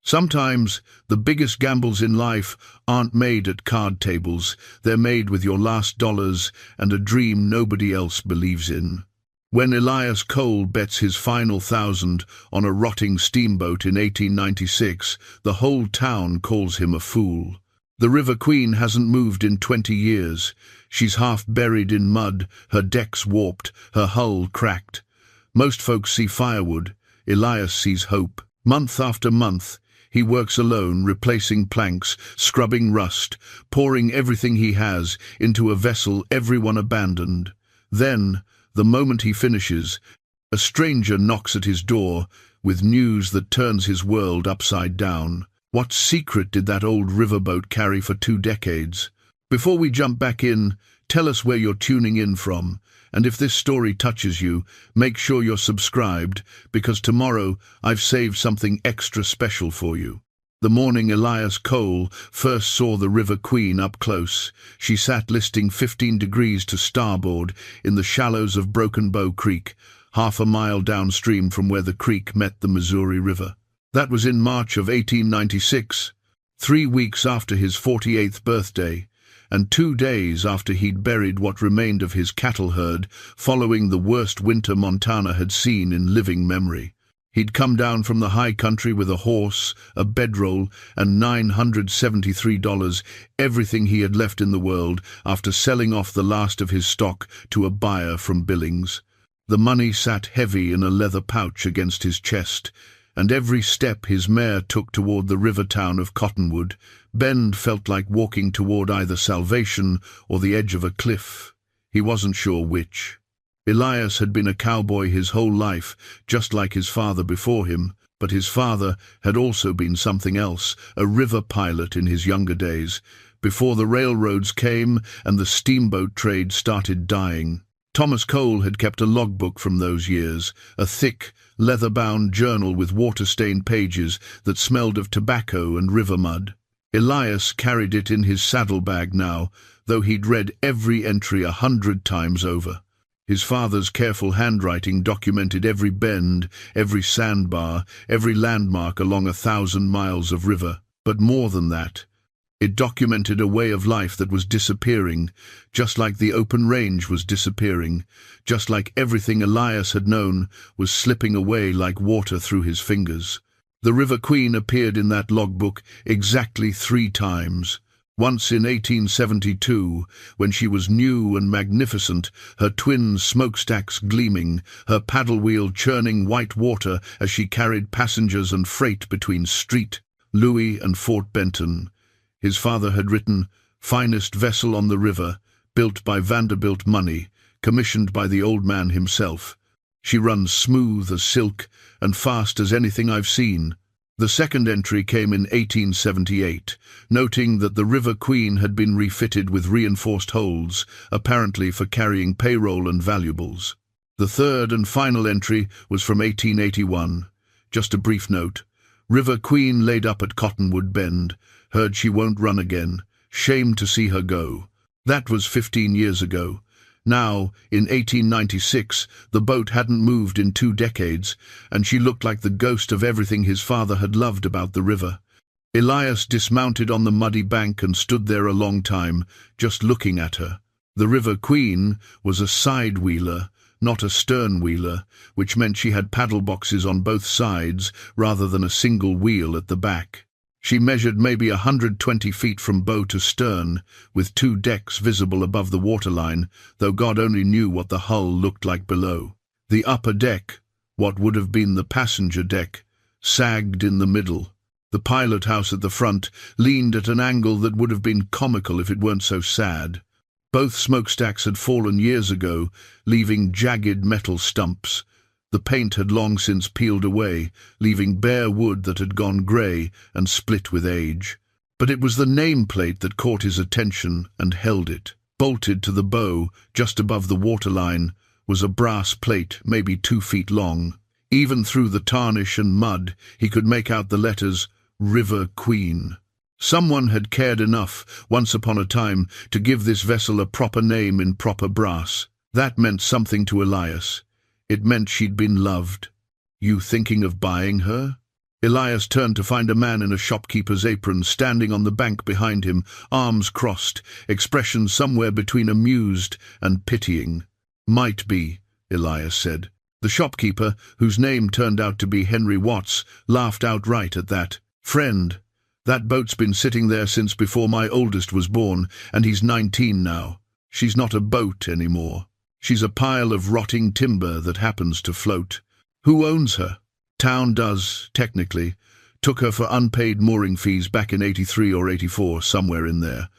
Sometimes the biggest gambles in life aren't made at card tables, they're made with your last dollars and a dream nobody else believes in. When Elias Cole bets his final 1,000 on a rotting steamboat in 1896, the whole town calls him a fool. The River Queen hasn't moved in 20 years. She's half buried in mud, her decks warped, her hull cracked. Most folks see firewood, Elias sees hope. Month after month, he works alone, replacing planks, scrubbing rust, pouring everything he has into a vessel everyone abandoned. Then, the moment he finishes, a stranger knocks at his door with news that turns his world upside down. What secret did that old riverboat carry for 2 decades? Before we jump back in, tell us where you're tuning in from, and if this story touches you, make sure you're subscribed, because tomorrow I've saved something extra special for you. The morning Elias Cole first saw the River Queen up close, she sat listing 15 degrees to starboard in the shallows of Broken Bow Creek, half a mile downstream from where the creek met the Missouri River. That was in March of 1896, 3 weeks after his 48th birthday, and 2 days after he'd buried what remained of his cattle herd following the worst winter Montana had seen in living memory. He'd come down from the high country with a horse, a bedroll, and $973, everything he had left in the world, after selling off the last of his stock to a buyer from Billings. The money sat heavy in a leather pouch against his chest, and every step his mare took toward the river town of Cottonwood, Bend felt like walking toward either salvation or the edge of a cliff. He wasn't sure which. Elias had been a cowboy his whole life, just like his father before him, but his father had also been something else, a river pilot in his younger days, before the railroads came and the steamboat trade started dying. Thomas Cole had kept a logbook from those years, a thick, leather-bound journal with water-stained pages that smelled of tobacco and river mud. Elias carried it in his saddlebag now, though he'd read every entry 100 times over. His father's careful handwriting documented every bend, every sandbar, every landmark along 1,000 miles of river. But more than that, it documented a way of life that was disappearing, just like the open range was disappearing, just like everything Elias had known was slipping away like water through his fingers. The River Queen appeared in that logbook exactly 3 times. Once in 1872, when she was new and magnificent, her twin smokestacks gleaming, her paddle wheel churning white water as she carried passengers and freight between Street, Louis, and Fort Benton. His father had written, "Finest vessel on the river, built by Vanderbilt money, commissioned by the old man himself. She runs smooth as silk and fast as anything I've seen." The second entry came in 1878, noting that the River Queen had been refitted with reinforced holds, apparently for carrying payroll and valuables. The third and final entry was from 1881. Just a brief note. River Queen laid up at Cottonwood Bend, heard she won't run again, shame to see her go. That was 15 years ago. Now, in 1896, the boat hadn't moved in 2 decades, and she looked like the ghost of everything his father had loved about the river. Elias dismounted on the muddy bank and stood there a long time, just looking at her. The River Queen was a side-wheeler, not a stern-wheeler, which meant she had paddle boxes on both sides rather than a single wheel at the back. She measured maybe 120 feet from bow to stern, with 2 decks visible above the waterline, though God only knew what the hull looked like below. The upper deck, what would have been the passenger deck, sagged in the middle. The pilot house at the front leaned at an angle that would have been comical if it weren't so sad. Both smokestacks had fallen years ago, leaving jagged metal stumps. The paint had long since peeled away, leaving bare wood that had gone grey and split with age. But it was the nameplate that caught his attention and held it. Bolted to the bow, just above the waterline, was a brass plate maybe 2 feet long. Even through the tarnish and mud, he could make out the letters River Queen. Someone had cared enough, once upon a time, to give this vessel a proper name in proper brass. That meant something to Elias. It meant she'd been loved. "You thinking of buying her?" Elias turned to find a man in a shopkeeper's apron standing on the bank behind him, arms crossed, expression somewhere between amused and pitying. "Might be," Elias said. The shopkeeper, whose name turned out to be Henry Watts, laughed outright at that. "Friend, that boat's been sitting there since before my oldest was born, and he's 19 now. She's not a boat anymore. She's a pile of rotting timber that happens to float. Who owns her? Town does, technically. Took her for unpaid mooring fees back in 83 or 84, somewhere in there.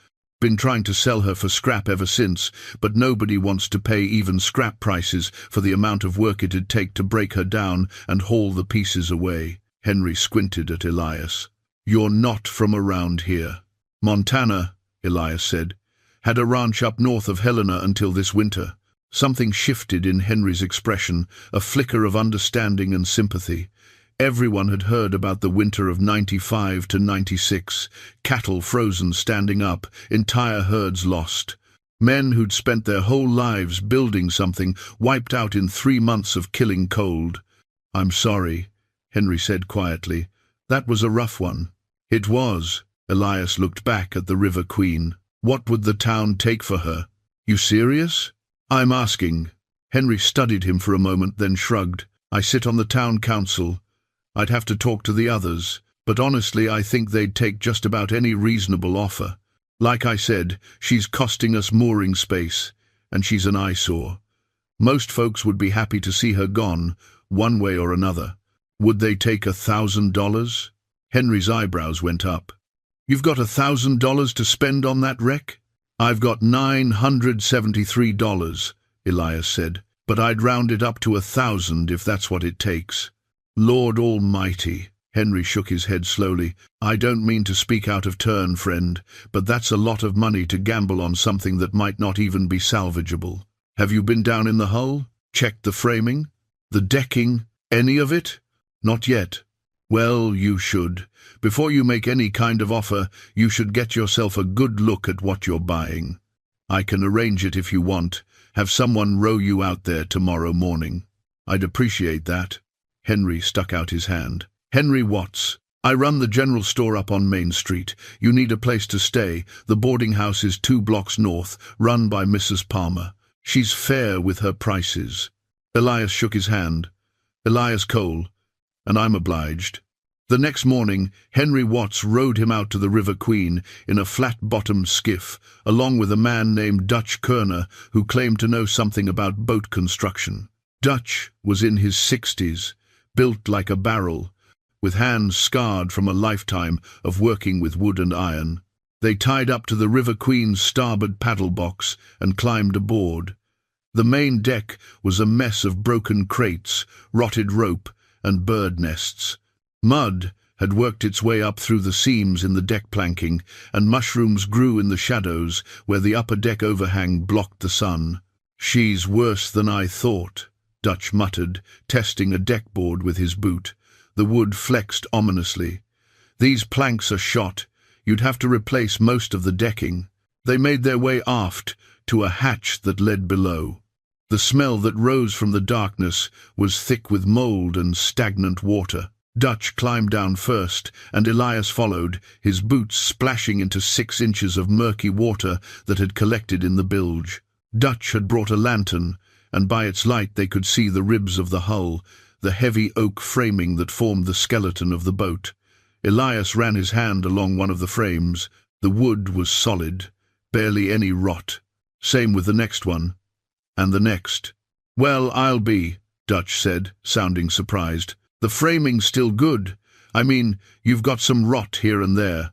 Been trying to sell her for scrap ever since, but nobody wants to pay even scrap prices for the amount of work it'd take to break her down and haul the pieces away." Henry squinted at Elias. "You're not from around here." "Montana," Elias said. "Had a ranch up north of Helena until this winter." Something shifted in Henry's expression, a flicker of understanding and sympathy. Everyone had heard about the winter of 95 to 96, cattle frozen standing up, entire herds lost. Men who'd spent their whole lives building something wiped out in 3 months of killing cold. "I'm sorry," Henry said quietly. "That was a rough one." "It was." Elias looked back at the River Queen. "What would the town take for her?" "You serious?" "I'm asking." Henry studied him for a moment, then shrugged. "I sit on the town council. I'd have to talk to the others, but honestly I think they'd take just about any reasonable offer. Like I said, she's costing us mooring space, and she's an eyesore. Most folks would be happy to see her gone, one way or another. Would they take $1,000? Henry's eyebrows went up. "You've got $1,000 to spend on that wreck?" "I've got $973, Elias said, "but I'd round it up to 1,000 if that's what it takes." "Lord Almighty," Henry shook his head slowly. "I don't mean to speak out of turn, friend, but that's a lot of money to gamble on something that might not even be salvageable. Have you been down in the hull? Checked the framing? The decking? Any of it?" "Not yet." "Well, you should. Before you make any kind of offer, you should get yourself a good look at what you're buying. I can arrange it if you want. Have someone row you out there tomorrow morning." "I'd appreciate that." Henry stuck out his hand. "Henry Watts. I run the general store up on Main Street. You need a place to stay. The boarding house is 2 blocks north, run by Mrs. Palmer. She's fair with her prices." Elias shook his hand. "Elias Cole. And I'm obliged." The next morning, Henry Watts rowed him out to the River Queen in a flat-bottomed skiff, along with a man named Dutch Kerner, who claimed to know something about boat construction. Dutch was in his 60s, built like a barrel, with hands scarred from a lifetime of working with wood and iron. They tied up to the River Queen's starboard paddle box and climbed aboard. The main deck was a mess of broken crates, rotted rope, and bird nests. Mud had worked its way up through the seams in the deck planking, and mushrooms grew in the shadows where the upper deck overhang blocked the sun. "She's worse than I thought," Dutch muttered, testing a deckboard with his boot. The wood flexed ominously. "These planks are shot. You'd have to replace most of the decking." They made their way aft to a hatch that led below. The smell that rose from the darkness was thick with mold and stagnant water. Dutch climbed down first, and Elias followed, his boots splashing into 6 inches of murky water that had collected in the bilge. Dutch had brought a lantern, and by its light they could see the ribs of the hull, the heavy oak framing that formed the skeleton of the boat. Elias ran his hand along one of the frames. The wood was solid, barely any rot. Same with the next one. And the next. "Well, I'll be," Dutch said, sounding surprised. "The framing's still good. I mean, you've got some rot here and there,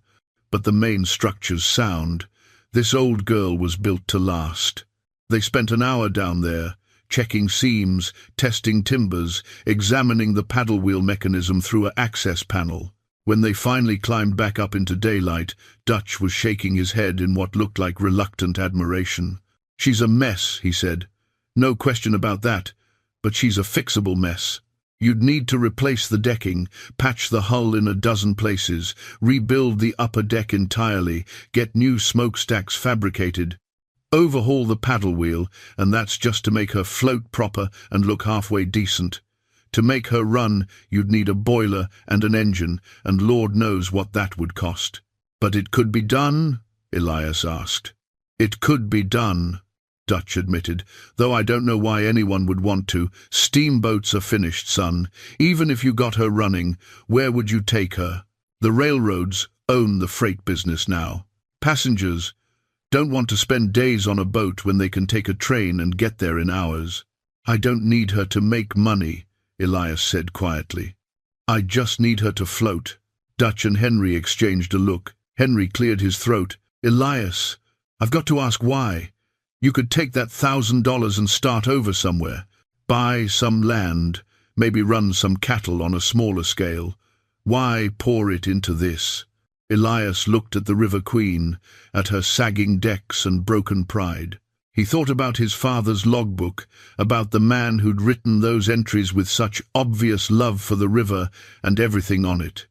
but the main structure's sound. This old girl was built to last." They spent an hour down there, checking seams, testing timbers, examining the paddle wheel mechanism through an access panel. When they finally climbed back up into daylight, Dutch was shaking his head in what looked like reluctant admiration. "She's a mess," he said. "No question about that, but she's a fixable mess. You'd need to replace the decking, patch the hull in a dozen places, rebuild the upper deck entirely, get new smokestacks fabricated, overhaul the paddle wheel, and that's just to make her float proper and look halfway decent. To make her run, you'd need a boiler and an engine, and Lord knows what that would cost. But it could be done? Elias asked. It could be done, Dutch admitted, though I don't know why anyone would want to. Steamboats are finished, son. Even if you got her running, where would you take her? The railroads own the freight business now. Passengers don't want to spend days on a boat when they can take a train and get there in hours. I don't need her to make money, Elias said quietly. I just need her to float. Dutch and Henry exchanged a look. Henry cleared his throat. Elias, I've got to ask why. You could take that $1,000 and start over somewhere. Buy some land, maybe run some cattle on a smaller scale. Why pour it into this? Elias looked at the River Queen, at her sagging decks and broken pride. He thought about his father's logbook, about the man who'd written those entries with such obvious love for the river and everything on it.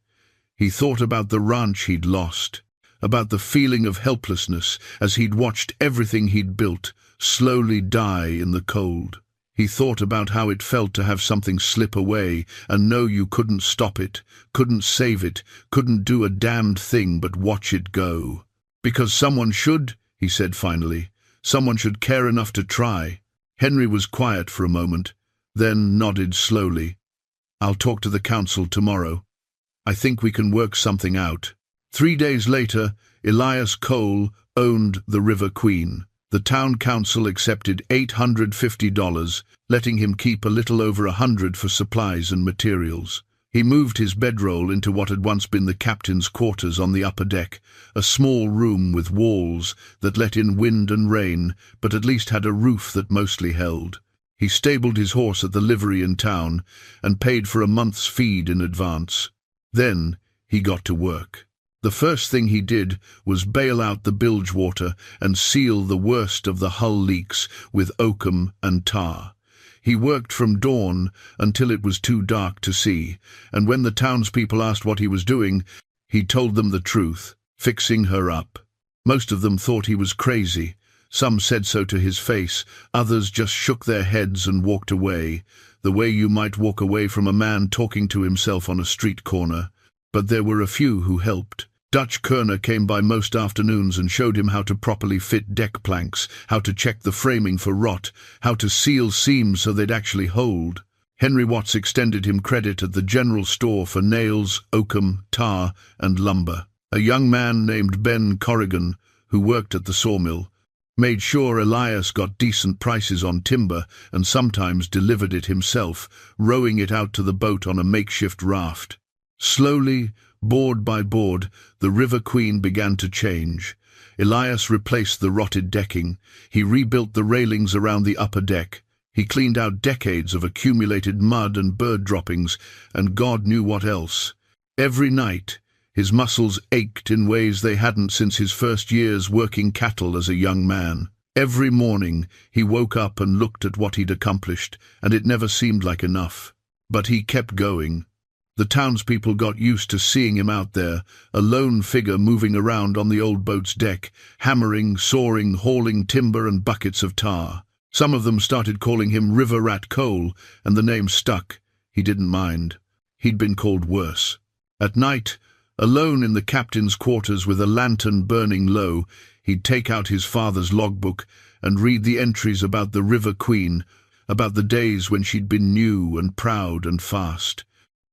He thought about the ranch he'd lost, about the feeling of helplessness as he'd watched everything he'd built slowly die in the cold. He thought about how it felt to have something slip away and know you couldn't stop it, couldn't save it, couldn't do a damned thing but watch it go. Because someone should, he said finally. Someone should care enough to try. Henry was quiet for a moment, then nodded slowly. I'll talk to the council tomorrow. I think we can work something out. 3 days later, Elias Cole owned the River Queen. The town council accepted $850, letting him keep a little over $100 for supplies and materials. He moved his bedroll into what had once been the captain's quarters on the upper deck, a small room with walls that let in wind and rain, but at least had a roof that mostly held. He stabled his horse at the livery in town and paid for a month's feed in advance. Then he got to work. The first thing he did was bail out the bilge water and seal the worst of the hull leaks with oakum and tar. He worked from dawn until it was too dark to see, and when the townspeople asked what he was doing, he told them the truth, fixing her up. Most of them thought he was crazy. Some said so to his face, others just shook their heads and walked away, the way you might walk away from a man talking to himself on a street corner. But there were a few who helped. Dutch Kerner came by most afternoons and showed him how to properly fit deck planks, how to check the framing for rot, how to seal seams so they'd actually hold. Henry Watts extended him credit at the general store for nails, oakum, tar, and lumber. A young man named Ben Corrigan, who worked at the sawmill, made sure Elias got decent prices on timber and sometimes delivered it himself, rowing it out to the boat on a makeshift raft. Slowly, board by board, the River Queen began to change. Elias replaced the rotted decking. He rebuilt the railings around the upper deck. He cleaned out decades of accumulated mud and bird droppings, and God knew what else. Every night, his muscles ached in ways they hadn't since his first years working cattle as a young man. Every morning, he woke up and looked at what he'd accomplished, and it never seemed like enough. But he kept going. The townspeople got used to seeing him out there, a lone figure moving around on the old boat's deck, hammering, sawing, hauling timber and buckets of tar. Some of them started calling him River Rat Cole, and the name stuck. He didn't mind. He'd been called worse. At night, alone in the captain's quarters with a lantern burning low, he'd take out his father's logbook and read the entries about the River Queen, about the days when she'd been new and proud and fast.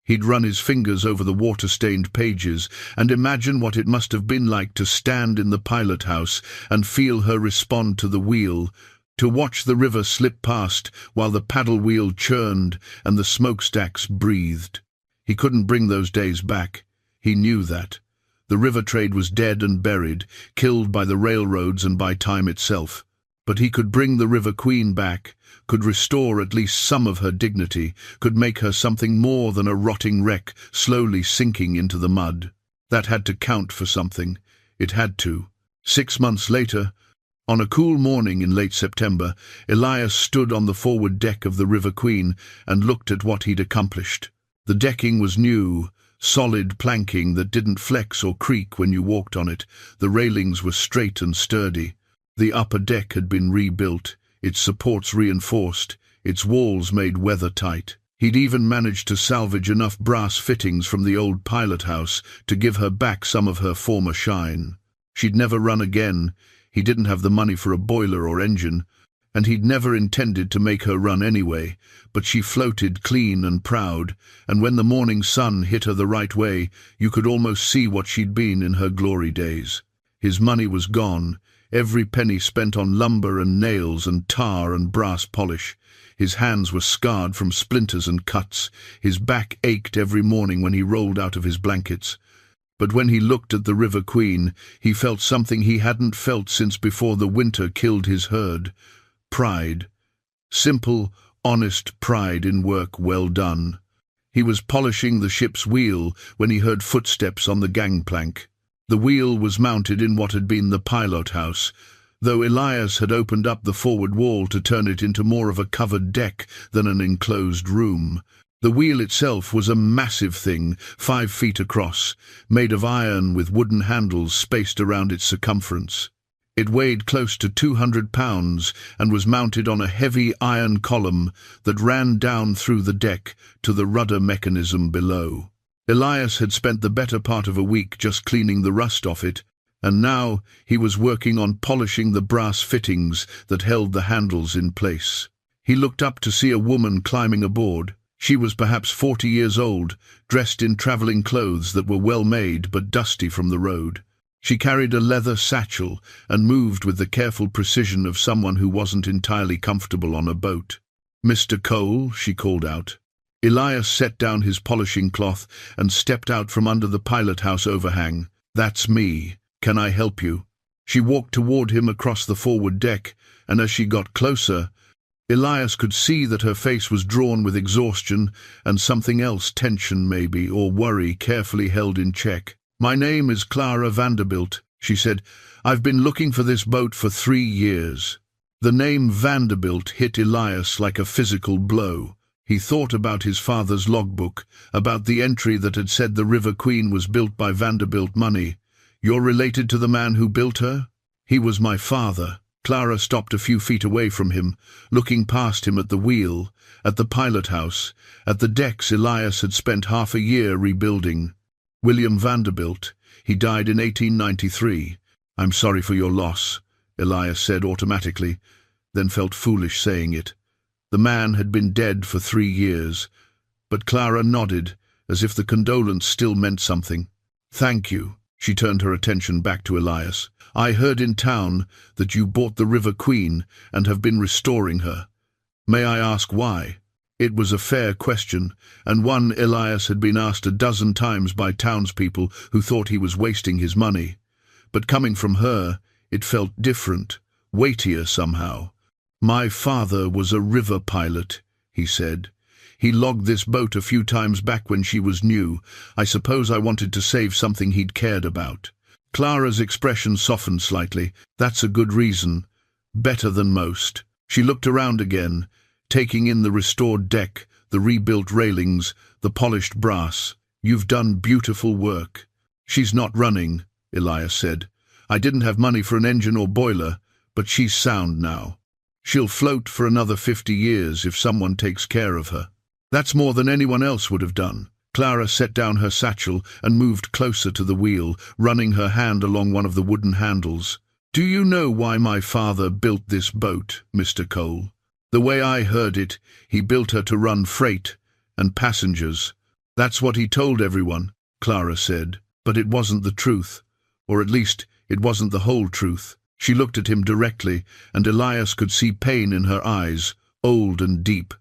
He'd run his fingers over the water-stained pages and imagine what it must have been like to stand in the pilot house and feel her respond to the wheel, to watch the river slip past while the paddle wheel churned and the smokestacks breathed. He couldn't bring those days back. He knew that. The river trade was dead and buried, killed by the railroads and by time itself. But he could bring the River Queen back, could restore at least some of her dignity, could make her something more than a rotting wreck slowly sinking into the mud. That had to count for something. It had to. 6 months later, on a cool morning in late September, Elias stood on the forward deck of the River Queen and looked at what he'd accomplished. The decking was new, solid planking that didn't flex or creak when you walked on it. The railings were straight and sturdy. The upper deck had been rebuilt, its supports reinforced, its walls made weather-tight. He'd even managed to salvage enough brass fittings from the old pilot house to give her back some of her former shine. She'd never run again. He didn't have the money for a boiler or engine, and he'd never intended to make her run anyway, but she floated clean and proud, and when the morning sun hit her the right way, you could almost see what she'd been in her glory days. His money was gone, every penny spent on lumber and nails and tar and brass polish. His hands were scarred from splinters and cuts. His back ached every morning when he rolled out of his blankets. But when he looked at the River Queen, he felt something he hadn't felt since before the winter killed his herd. Pride. Simple, honest pride in work well done. He was polishing the ship's wheel when he heard footsteps on the gangplank. The wheel was mounted in what had been the pilot house, though Elias had opened up the forward wall to turn it into more of a covered deck than an enclosed room. The wheel itself was a massive thing, 5 feet across, made of iron with wooden handles spaced around its circumference. It weighed close to 200 pounds and was mounted on a heavy iron column that ran down through the deck to the rudder mechanism below. Elias had spent the better part of a week just cleaning the rust off it, and now he was working on polishing the brass fittings that held the handles in place. He looked up to see a woman climbing aboard. She was perhaps 40 years old, dressed in traveling clothes that were well made but dusty from the road. She carried a leather satchel and moved with the careful precision of someone who wasn't entirely comfortable on a boat. "Mr. Cole," she called out. Elias set down his polishing cloth and stepped out from under the pilot house overhang. "That's me. Can I help you?" She walked toward him across the forward deck, and as she got closer, Elias could see that her face was drawn with exhaustion and something else, tension maybe, or worry, carefully held in check. "My name is Clara Vanderbilt," she said. "I've been looking for this boat for 3 years. The name Vanderbilt hit Elias like a physical blow. He thought about his father's logbook, about the entry that had said the River Queen was built by Vanderbilt money. "You're related to the man who built her?" "He was my father." Clara stopped a few feet away from him, looking past him at the wheel, at the pilot house, at the decks Elias had spent half a year rebuilding. "William Vanderbilt. He died in 1893. "I'm sorry for your loss," Elias said automatically, then felt foolish saying it. The man had been dead for 3 years, but Clara nodded, as if the condolence still meant something. "Thank you." She turned her attention back to Elias. "I heard in town that you bought the River Queen and have been restoring her. May I ask why?" It was a fair question, and one Elias had been asked a dozen times by townspeople who thought he was wasting his money. But coming from her, it felt different, weightier somehow. "My father was a river pilot," he said. "He logged this boat a few times back when she was new. I suppose I wanted to save something he'd cared about." Clara's expression softened slightly. "That's a good reason. Better than most." She looked around again, taking in the restored deck, the rebuilt railings, the polished brass. "You've done beautiful work." "She's not running," Elias said. "I didn't have money for an engine or boiler, but she's sound now. She'll float for another 50 years if someone takes care of her." "That's more than anyone else would have done." Clara set down her satchel and moved closer to the wheel, running her hand along one of the wooden handles. "Do you know why my father built this boat, Mr. Cole? The way I heard it, he built her to run freight and passengers." "That's what he told everyone," Clara said. "But it wasn't the truth, or at least it wasn't the whole truth." She looked at him directly, and Elias could see pain in her eyes, old and deep.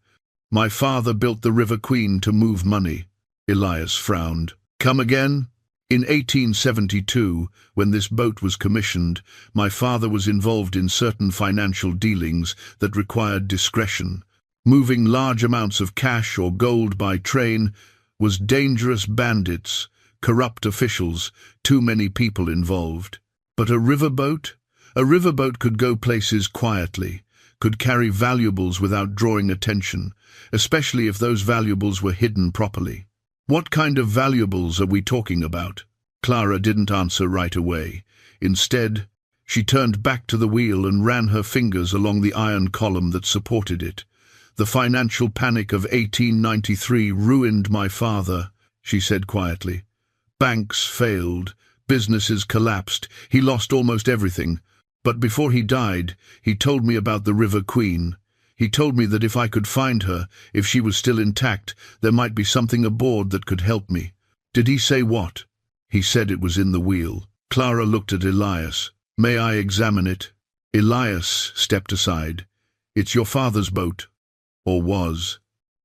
"My father built the River Queen to move money." Elias frowned. "Come again?" "In 1872, when this boat was commissioned, my father was involved in certain financial dealings that required discretion. Moving large amounts of cash or gold by train was dangerous. Bandits, corrupt officials, too many people involved. But a riverboat? A riverboat could go places quietly, could carry valuables without drawing attention, especially if those valuables were hidden properly. "What kind of valuables are we talking about?" Clara didn't answer right away. Instead, she turned back to the wheel and ran her fingers along the iron column that supported it. The financial panic of 1893 ruined my father, she said quietly. Banks failed, businesses collapsed, he lost almost everything. But before he died, he told me about the River Queen. He told me that if I could find her, if she was still intact, there might be something aboard that could help me. Did he say what? He said it was in the wheel. Clara looked at Elias. May I examine it? Elias stepped aside. It's your father's boat. Or was.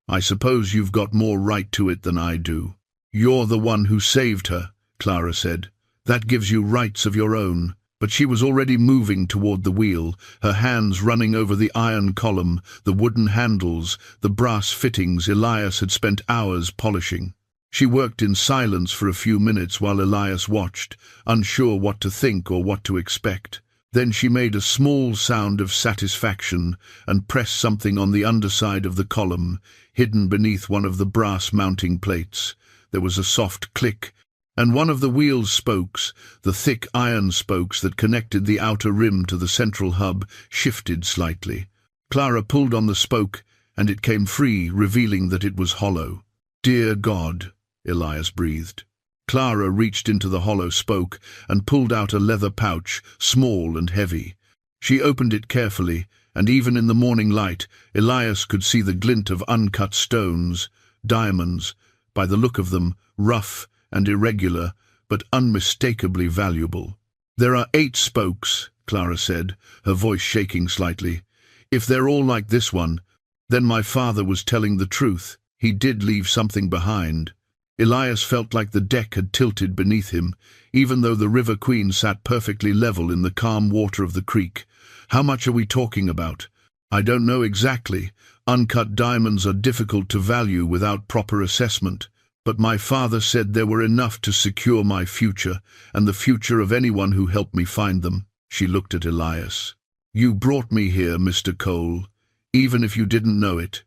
I suppose you've got more right to it than I do. You're the one who saved her, Clara said. That gives you rights of your own. But she was already moving toward the wheel, her hands running over the iron column, the wooden handles, the brass fittings Elias had spent hours polishing. She worked in silence for a few minutes while Elias watched, unsure what to think or what to expect. Then she made a small sound of satisfaction and pressed something on the underside of the column, hidden beneath one of the brass mounting plates. There was a soft click, and one of the wheel's spokes, the thick iron spokes that connected the outer rim to the central hub, shifted slightly. Clara pulled on the spoke, and it came free, revealing that it was hollow. "Dear God," Elias breathed. Clara reached into the hollow spoke and pulled out a leather pouch, small and heavy. She opened it carefully, and even in the morning light, Elias could see the glint of uncut stones, diamonds, by the look of them, rough and irregular, but unmistakably valuable. "There are 8 spokes," Clara said, her voice shaking slightly. "If they're all like this one, then my father was telling the truth. He did leave something behind." Elias felt like the deck had tilted beneath him, even though the River Queen sat perfectly level in the calm water of the creek. "How much are we talking about?" "I don't know exactly. Uncut diamonds are difficult to value without proper assessment. But my father said there were enough to secure my future, and the future of anyone who helped me find them." She looked at Elias. "You brought me here, Mr. Cole, even if you didn't know it.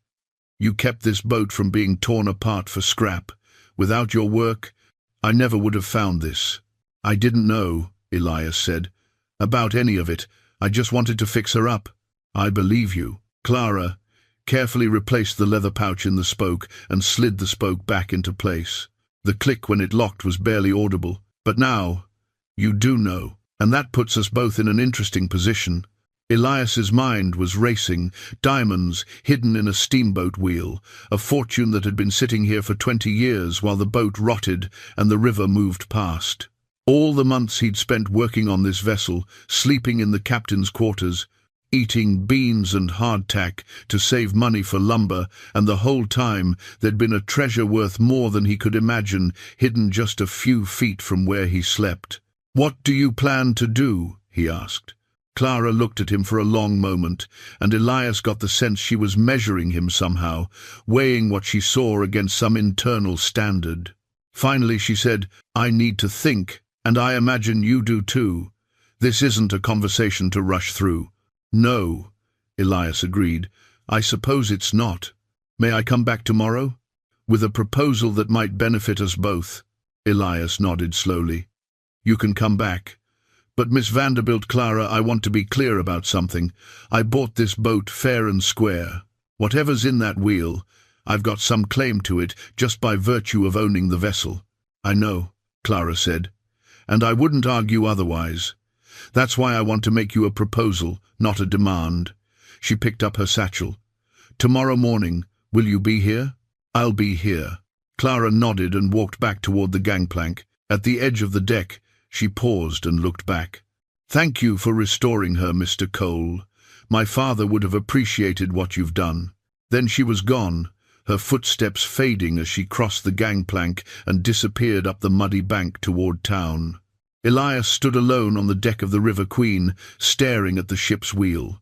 You kept this boat from being torn apart for scrap. Without your work, I never would have found this." "I didn't know," Elias said, "about any of it. I just wanted to fix her up." "I believe you." Clara carefully replaced the leather pouch in the spoke and slid the spoke back into place. The click when it locked was barely audible. "But now, you do know, and that puts us both in an interesting position." Elias's mind was racing. Diamonds hidden in a steamboat wheel, a fortune that had been sitting here for 20 years while the boat rotted and the river moved past. All the months he'd spent working on this vessel, sleeping in the captain's quarters, eating beans and hardtack to save money for lumber, and the whole time there'd been a treasure worth more than he could imagine, hidden just a few feet from where he slept. "What do you plan to do?" he asked. Clara looked at him for a long moment, and Elias got the sense she was measuring him somehow, weighing what she saw against some internal standard. Finally she said, "I need to think, and I imagine you do too. This isn't a conversation to rush through." "No," Elias agreed. "I suppose it's not. May I come back tomorrow? With a proposal that might benefit us both." Elias nodded slowly. "You can come back. But Miss Vanderbilt, Clara, I want to be clear about something. I bought this boat fair and square. Whatever's in that wheel, I've got some claim to it just by virtue of owning the vessel." "I know," Clara said, "and I wouldn't argue otherwise. That's why I want to make you a proposal, not a demand." She picked up her satchel. "Tomorrow morning, will you be here?" "I'll be here." Clara nodded and walked back toward the gangplank. At the edge of the deck, she paused and looked back. "Thank you for restoring her, Mr. Cole. My father would have appreciated what you've done." Then she was gone, her footsteps fading as she crossed the gangplank and disappeared up the muddy bank toward town. Elias stood alone on the deck of the River Queen, staring at the ship's wheel.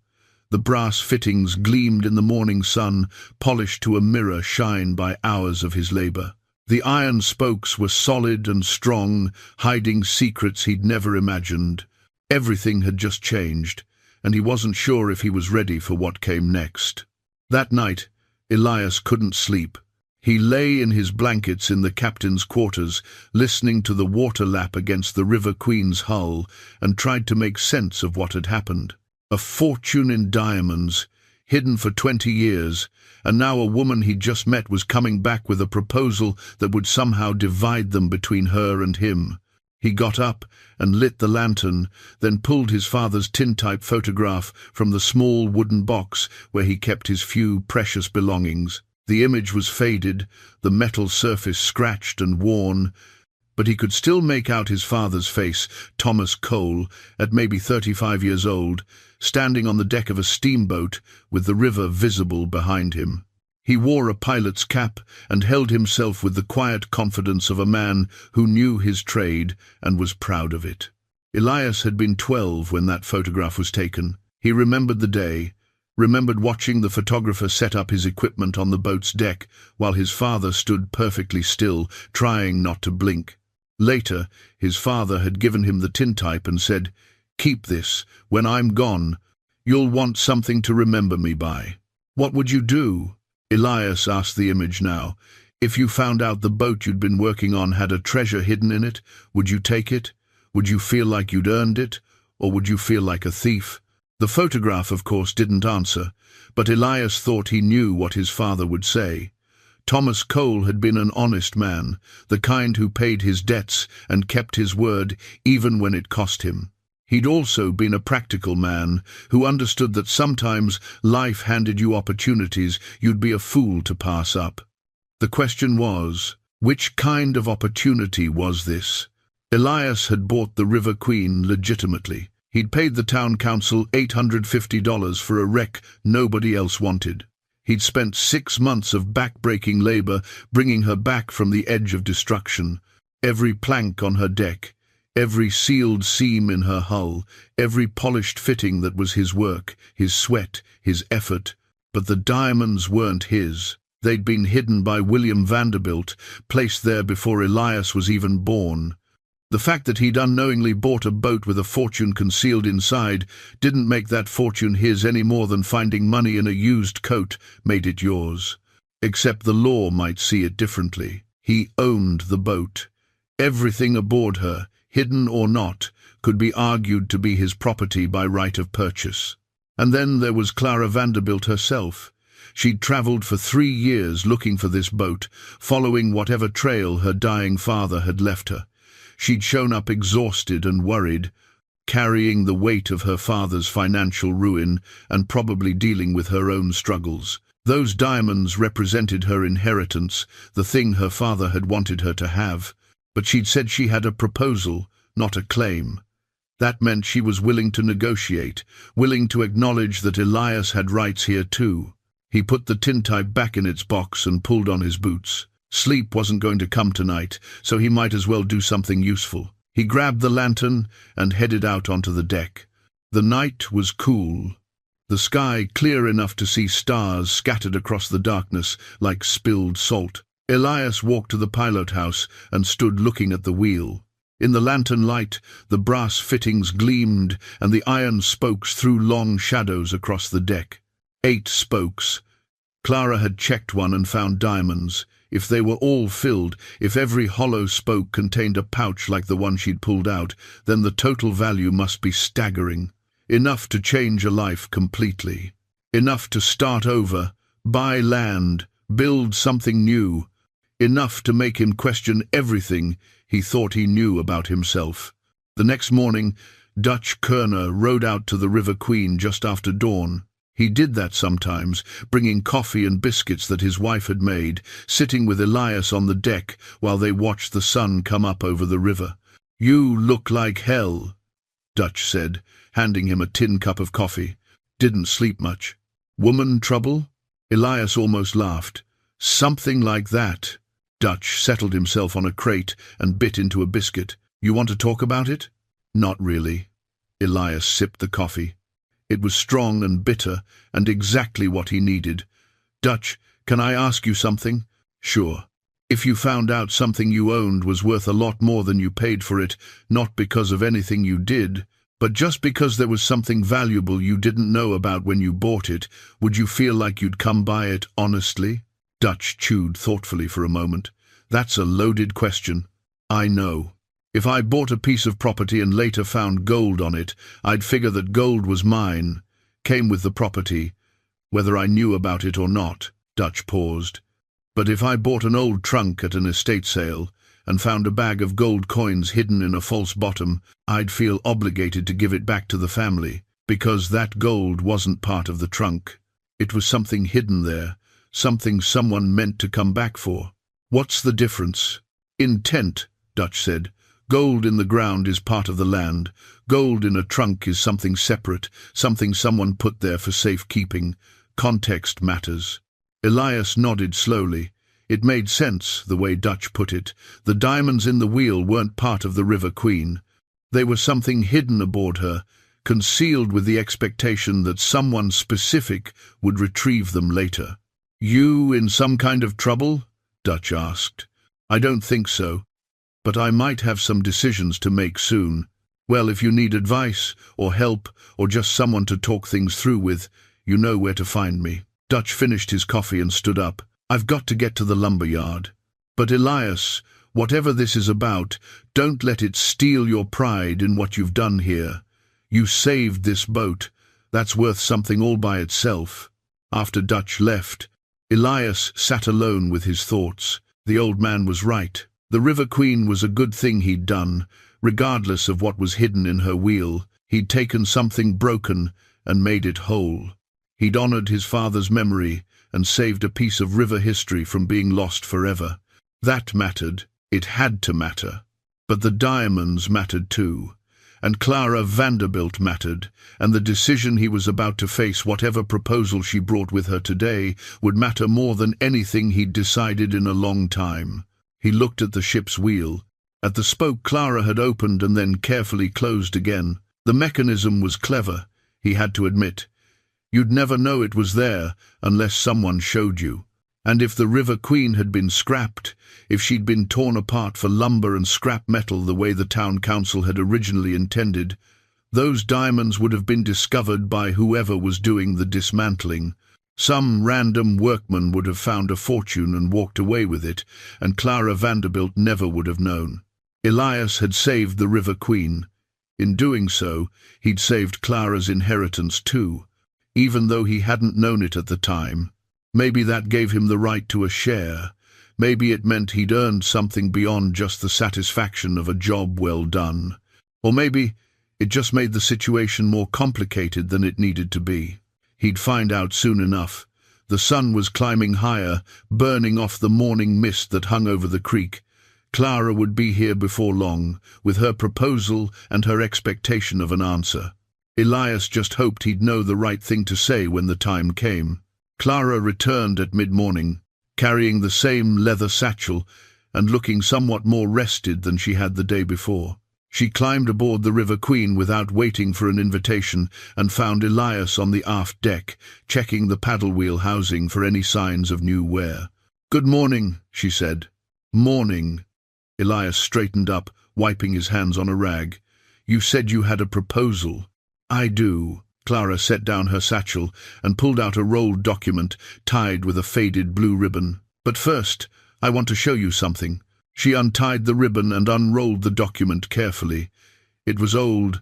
The brass fittings gleamed in the morning sun, polished to a mirror shine by hours of his labor. The iron spokes were solid and strong, hiding secrets he'd never imagined. Everything had just changed, and he wasn't sure if he was ready for what came next. That night, Elias couldn't sleep. He lay in his blankets in the captain's quarters, listening to the water lap against the River Queen's hull, and tried to make sense of what had happened. A fortune in diamonds, hidden for 20 years, and now a woman he'd just met was coming back with a proposal that would somehow divide them between her and him. He got up and lit the lantern, then pulled his father's tintype photograph from the small wooden box where he kept his few precious belongings. The image was faded, the metal surface scratched and worn, but he could still make out his father's face, Thomas Cole, at maybe 35 years old, standing on the deck of a steamboat with the river visible behind him. He wore a pilot's cap and held himself with the quiet confidence of a man who knew his trade and was proud of it. Elias had been 12 when that photograph was taken. He remembered the day, remembered watching the photographer set up his equipment on the boat's deck while his father stood perfectly still, trying not to blink. Later, his father had given him the tintype and said, "Keep this. When I'm gone, you'll want something to remember me by." "What would you do?" Elias asked the image now. "If you found out the boat you'd been working on had a treasure hidden in it, would you take it? Would you feel like you'd earned it? Or would you feel like a thief?" The photograph, of course, didn't answer, but Elias thought he knew what his father would say. Thomas Cole had been an honest man, the kind who paid his debts and kept his word even when it cost him. He'd also been a practical man who understood that sometimes life handed you opportunities you'd be a fool to pass up. The question was, which kind of opportunity was this? Elias had bought the River Queen legitimately. He'd paid the town council $850 for a wreck nobody else wanted. He'd spent 6 months of back-breaking labor bringing her back from the edge of destruction. Every plank on her deck, every sealed seam in her hull, every polished fitting that was his work, his sweat, his effort. But the diamonds weren't his. They'd been hidden by William Vanderbilt, placed there before Elias was even born. The fact that he'd unknowingly bought a boat with a fortune concealed inside didn't make that fortune his any more than finding money in a used coat made it yours. Except the law might see it differently. He owned the boat. Everything aboard her, hidden or not, could be argued to be his property by right of purchase. And then there was Clara Vanderbilt herself. She'd travelled for 3 years looking for this boat, following whatever trail her dying father had left her. She'd shown up exhausted and worried, carrying the weight of her father's financial ruin and probably dealing with her own struggles. Those diamonds represented her inheritance, the thing her father had wanted her to have. But she'd said she had a proposal, not a claim. That meant she was willing to negotiate, willing to acknowledge that Elias had rights here too. He put the tintype back in its box and pulled on his boots. Sleep wasn't going to come tonight, so he might as well do something useful. He grabbed the lantern and headed out onto the deck. The night was cool. The sky clear enough to see stars scattered across the darkness like spilled salt. Elias walked to the pilot house and stood looking at the wheel. In the lantern light, the brass fittings gleamed and the iron spokes threw long shadows across the deck. 8 spokes. Clara had checked one and found diamonds. If they were all filled, if every hollow spoke contained a pouch like the one she'd pulled out, then the total value must be staggering. Enough to change a life completely. Enough to start over, buy land, build something new. Enough to make him question everything he thought he knew about himself. The next morning, Dutch Kerner rowed out to the River Queen just after dawn. He did that sometimes, bringing coffee and biscuits that his wife had made, sitting with Elias on the deck while they watched the sun come up over the river. "You look like hell," Dutch said, handing him a tin cup of coffee. "Didn't sleep much." "Woman trouble?" Elias almost laughed. "Something like that." Dutch settled himself on a crate and bit into a biscuit. "You want to talk about it?" "Not really." Elias sipped the coffee. It was strong and bitter, and exactly what he needed. "Dutch, can I ask you something?" "Sure." "If you found out something you owned was worth a lot more than you paid for it, not because of anything you did, but just because there was something valuable you didn't know about when you bought it, would you feel like you'd come by it honestly?" Dutch chewed thoughtfully for a moment. "That's a loaded question." "I know. If I bought a piece of property and later found gold on it, I'd figure that gold was mine, came with the property. whether I knew about it or not. Dutch paused. But if I bought an old trunk at an estate sale and found a bag of gold coins hidden in a false bottom, I'd feel obligated to give it back to the family, because that gold wasn't part of the trunk. It was something hidden there, something someone meant to come back for. What's the difference? Intent, Dutch said. Gold in the ground is part of the land. Gold in a trunk is something separate, something someone put there for safekeeping. Context matters. Elias nodded slowly. It made sense, the way Dutch put it. The diamonds in the wheel weren't part of the River Queen. They were something hidden aboard her, concealed with the expectation that someone specific would retrieve them later. You in some kind of trouble? Dutch asked. I don't think so, but I might have some decisions to make soon. Well, if you need advice or help or just someone to talk things through with, you know where to find me. Dutch finished his coffee and stood up. I've got to get to the lumber yard. But Elias, whatever this is about, don't let it steal your pride in what you've done here. You saved this boat. That's worth something all by itself. After Dutch left, Elias sat alone with his thoughts. The old man was right. The River Queen was a good thing he'd done, regardless of what was hidden in her wheel. He'd taken something broken and made it whole. He'd honored his father's memory and saved a piece of river history from being lost forever. That mattered. It had to matter. But the diamonds mattered too. And Clara Vanderbilt mattered, and the decision he was about to face, whatever proposal she brought with her today, would matter more than anything he'd decided in a long time. He looked at the ship's wheel. At the spoke Clara had opened and then carefully closed again. The mechanism was clever, he had to admit. You'd never know it was there unless someone showed you. And if the River Queen had been scrapped, if she'd been torn apart for lumber and scrap metal the way the town council had originally intended, those diamonds would have been discovered by whoever was doing the dismantling. Some random workman would have found a fortune and walked away with it, and Clara Vanderbilt never would have known. Elias had saved the River Queen. In doing so, he'd saved Clara's inheritance too, even though he hadn't known it at the time. Maybe that gave him the right to a share. Maybe it meant he'd earned something beyond just the satisfaction of a job well done. Or maybe it just made the situation more complicated than it needed to be. He'd find out soon enough. The sun was climbing higher, burning off the morning mist that hung over the creek. Clara would be here before long, with her proposal and her expectation of an answer. Elias just hoped he'd know the right thing to say when the time came. Clara returned at mid-morning, carrying the same leather satchel and looking somewhat more rested than she had the day before. She climbed aboard the River Queen without waiting for an invitation and found Elias on the aft deck, checking the paddle wheel housing for any signs of new wear. "Good morning," she said. "Morning." Elias straightened up, wiping his hands on a rag. "You said you had a proposal." "I do." Clara set down her satchel and pulled out a rolled document tied with a faded blue ribbon. "But first, I want to show you something." She untied the ribbon and unrolled the document carefully. It was old,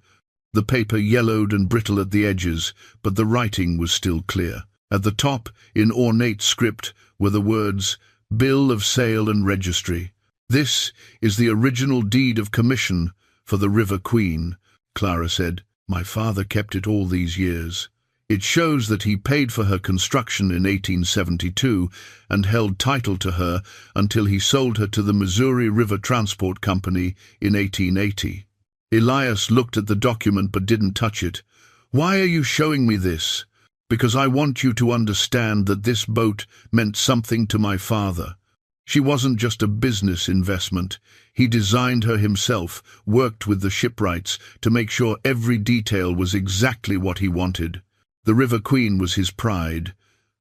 the paper yellowed and brittle at the edges, but the writing was still clear. At the top, in ornate script, were the words, "Bill of Sale and Registry." "This is the original deed of commission for the River Queen," Clara said. "My father kept it all these years. It shows that he paid for her construction in 1872 and held title to her until he sold her to the Missouri River Transport Company in 1880. Elias looked at the document but didn't touch it. "Why are you showing me this?" "Because I want you to understand that this boat meant something to my father. She wasn't just a business investment. He designed her himself, worked with the shipwrights to make sure every detail was exactly what he wanted. The River Queen was his pride,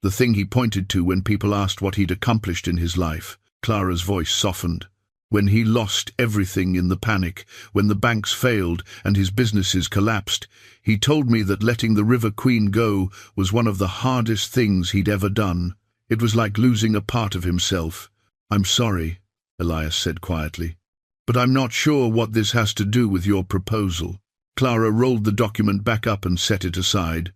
the thing he pointed to when people asked what he'd accomplished in his life." Clara's voice softened. "When he lost everything in the panic, when the banks failed and his businesses collapsed, he told me that letting the River Queen go was one of the hardest things he'd ever done. It was like losing a part of himself." "I'm sorry," Elias said quietly, "but I'm not sure what this has to do with your proposal." Clara rolled the document back up and set it aside.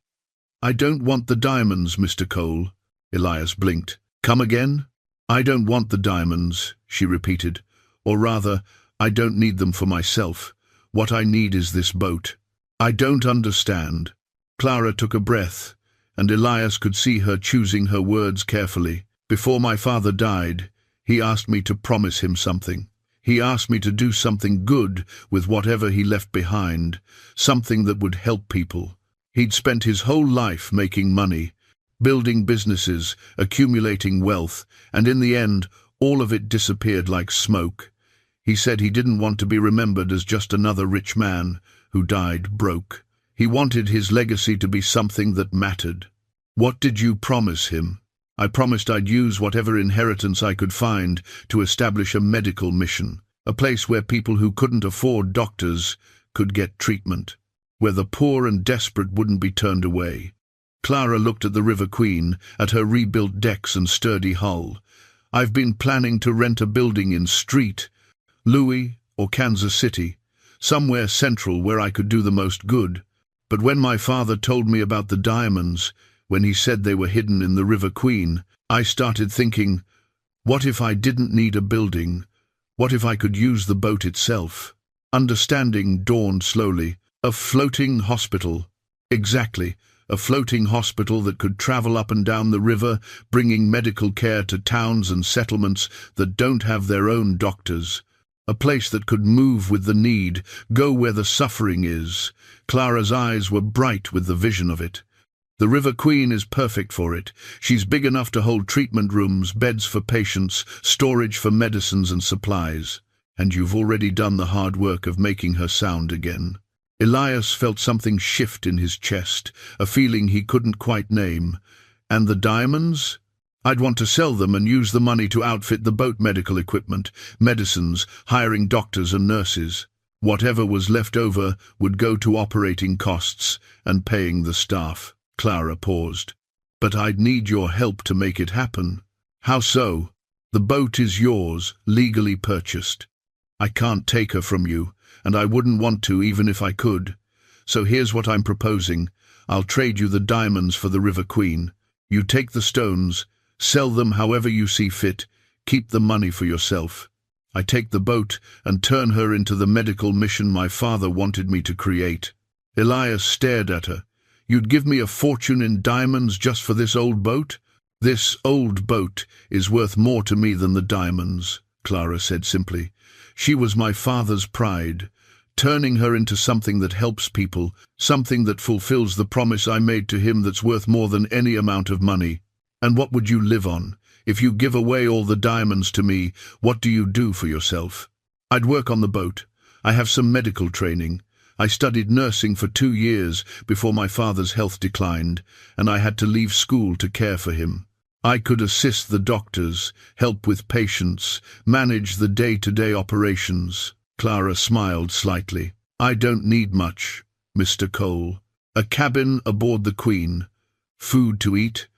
I don't want the diamonds, Mr. Cole. Elias blinked. Come again? I don't want the diamonds, she repeated. Or rather, I don't need them for myself. What I need is this boat. I don't understand. Clara took a breath, and Elias could see her choosing her words carefully. Before my father died, he asked me to promise him something. He asked me to do something good with whatever he left behind, something that would help people. He'd spent his whole life making money, building businesses, accumulating wealth, and in the end, all of it disappeared like smoke. He said he didn't want to be remembered as just another rich man who died broke. He wanted his legacy to be something that mattered. What did you promise him? I promised I'd use whatever inheritance I could find to establish a medical mission, a place where people who couldn't afford doctors could get treatment, where the poor and desperate wouldn't be turned away. Clara looked at the River Queen, at her rebuilt decks and sturdy hull. I've been planning to rent a building in St. Louis or Kansas City, somewhere central where I could do the most good. But when my father told me about the diamonds, when he said they were hidden in the River Queen, I started thinking, what if I didn't need a building? What if I could use the boat itself? Understanding dawned slowly. A floating hospital. Exactly. A floating hospital that could travel up and down the river, bringing medical care to towns and settlements that don't have their own doctors. A place that could move with the need, go where the suffering is. Clara's eyes were bright with the vision of it. The River Queen is perfect for it. She's big enough to hold treatment rooms, beds for patients, storage for medicines and supplies. And you've already done the hard work of making her sound again. Elias felt something shift in his chest, a feeling he couldn't quite name. And the diamonds? I'd want to sell them and use the money to outfit the boat medical equipment, medicines, hiring doctors and nurses. Whatever was left over would go to operating costs and paying the staff. Clara paused. But I'd need your help to make it happen. How so? The boat is yours, legally purchased. I can't take her from you, and I wouldn't want to even if I could. So here's what I'm proposing. I'll trade you the diamonds for the River Queen. You take the stones, sell them however you see fit, keep the money for yourself. I take the boat and turn her into the medical mission my father wanted me to create. Elias stared at her. You'd give me a fortune in diamonds just for this old boat? This old boat is worth more to me than the diamonds, Clara said simply. She was my father's pride. Turning her into something that helps people, something that fulfills the promise I made to him that's worth more than any amount of money. And what would you live on? If you give away all the diamonds to me, what do you do for yourself? I'd work on the boat. I have some medical training. I studied nursing for 2 years before my father's health declined, and I had to leave school to care for him. I could assist the doctors, help with patients, manage the day-to-day operations. Clara smiled slightly. I don't need much, Mr. Cole. A cabin aboard the Queen, food to eat,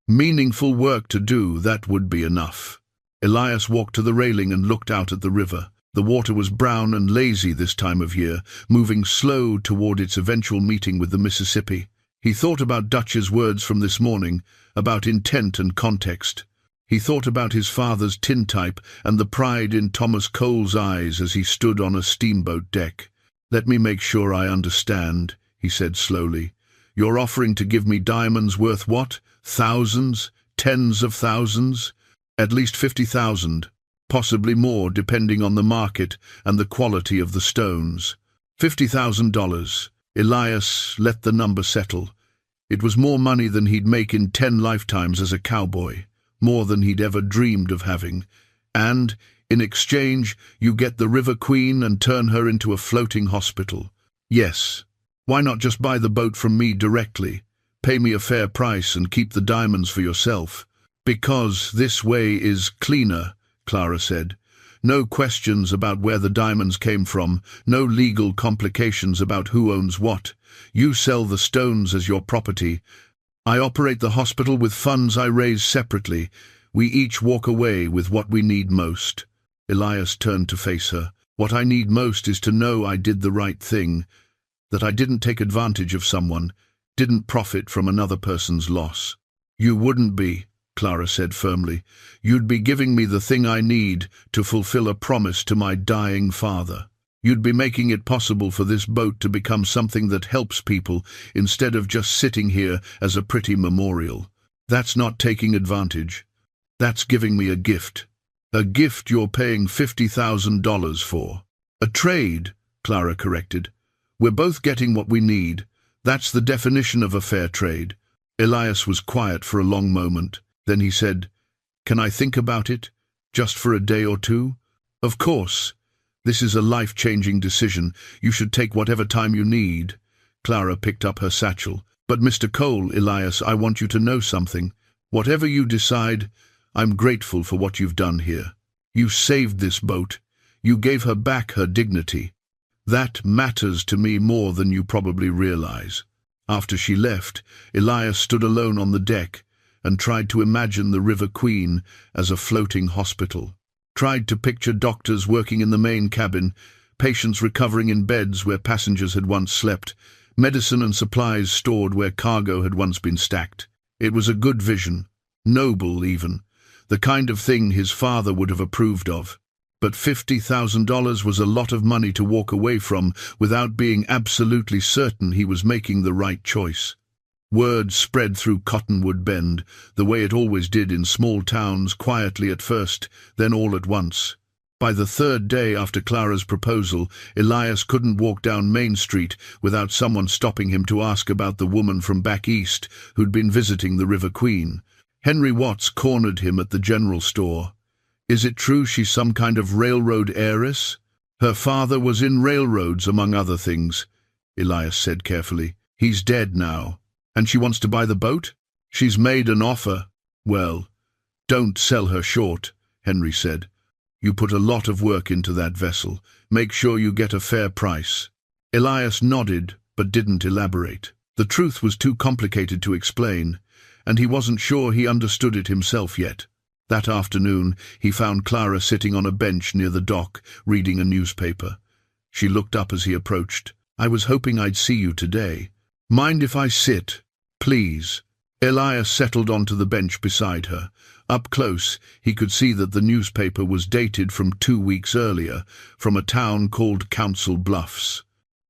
meaningful work to do, that would be enough. Elias walked to the railing and looked out at the river. The water was brown and lazy this time of year, moving slow toward its eventual meeting with the Mississippi. He thought about Dutch's words from this morning, about intent and context. He thought about his father's tintype and the pride in Thomas Cole's eyes as he stood on a steamboat deck. Let me make sure I understand, he said slowly. You're offering to give me diamonds worth what? Thousands? Tens of thousands? At least 50,000. Possibly more depending on the market and the quality of the stones. $50,000. Elias let the number settle. It was more money than he'd make in 10 lifetimes as a cowboy, more than he'd ever dreamed of having. And, in exchange, you get the River Queen and turn her into a floating hospital. Yes. Why not just buy the boat from me directly? Pay me a fair price and keep the diamonds for yourself. Because this way is cleaner, Clara said. No questions about where the diamonds came from, no legal complications about who owns what. You sell the stones as your property. I operate the hospital with funds I raise separately. We each walk away with what we need most. Elias turned to face her. What I need most is to know I did the right thing, that I didn't take advantage of someone, didn't profit from another person's loss. You wouldn't be, Clara said firmly. You'd be giving me the thing I need to fulfill a promise to my dying father. You'd be making it possible for this boat to become something that helps people instead of just sitting here as a pretty memorial. That's not taking advantage. That's giving me a gift. A gift you're paying $50,000 for. A trade, Clara corrected. We're both getting what we need. That's the definition of a fair trade. Elias was quiet for a long moment. Then he said, "Can I think about it? Just for a day or two?" "Of course. This is a life-changing decision. You should take whatever time you need." Clara picked up her satchel. "But Mr. Cole, Elias, I want you to know something. Whatever you decide, I'm grateful for what you've done here. You saved this boat. You gave her back her dignity. That matters to me more than you probably realize." After she left, Elias stood alone on the deck and tried to imagine the River Queen as a floating hospital. Tried to picture doctors working in the main cabin, patients recovering in beds where passengers had once slept, medicine and supplies stored where cargo had once been stacked. It was a good vision, noble even, the kind of thing his father would have approved of. But $50,000 was a lot of money to walk away from without being absolutely certain he was making the right choice. Word spread through Cottonwood Bend, the way it always did in small towns, quietly at first, then all at once. By the third day after Clara's proposal, Elias couldn't walk down Main Street without someone stopping him to ask about the woman from back east who'd been visiting the River Queen. Henry Watts cornered him at the general store. "Is it true she's some kind of railroad heiress?" "Her father was in railroads, among other things," Elias said carefully. "He's dead now." "And she wants to buy the boat?" "She's made an offer." "Well, don't sell her short," Henry said. "You put a lot of work into that vessel. Make sure you get a fair price." Elias nodded, but didn't elaborate. The truth was too complicated to explain, and he wasn't sure he understood it himself yet. That afternoon, he found Clara sitting on a bench near the dock, reading a newspaper. She looked up as he approached. "I was hoping I'd see you today. Mind if I sit? Please." Elias settled onto the bench beside her. Up close, he could see that the newspaper was dated from 2 weeks earlier, from a town called Council Bluffs.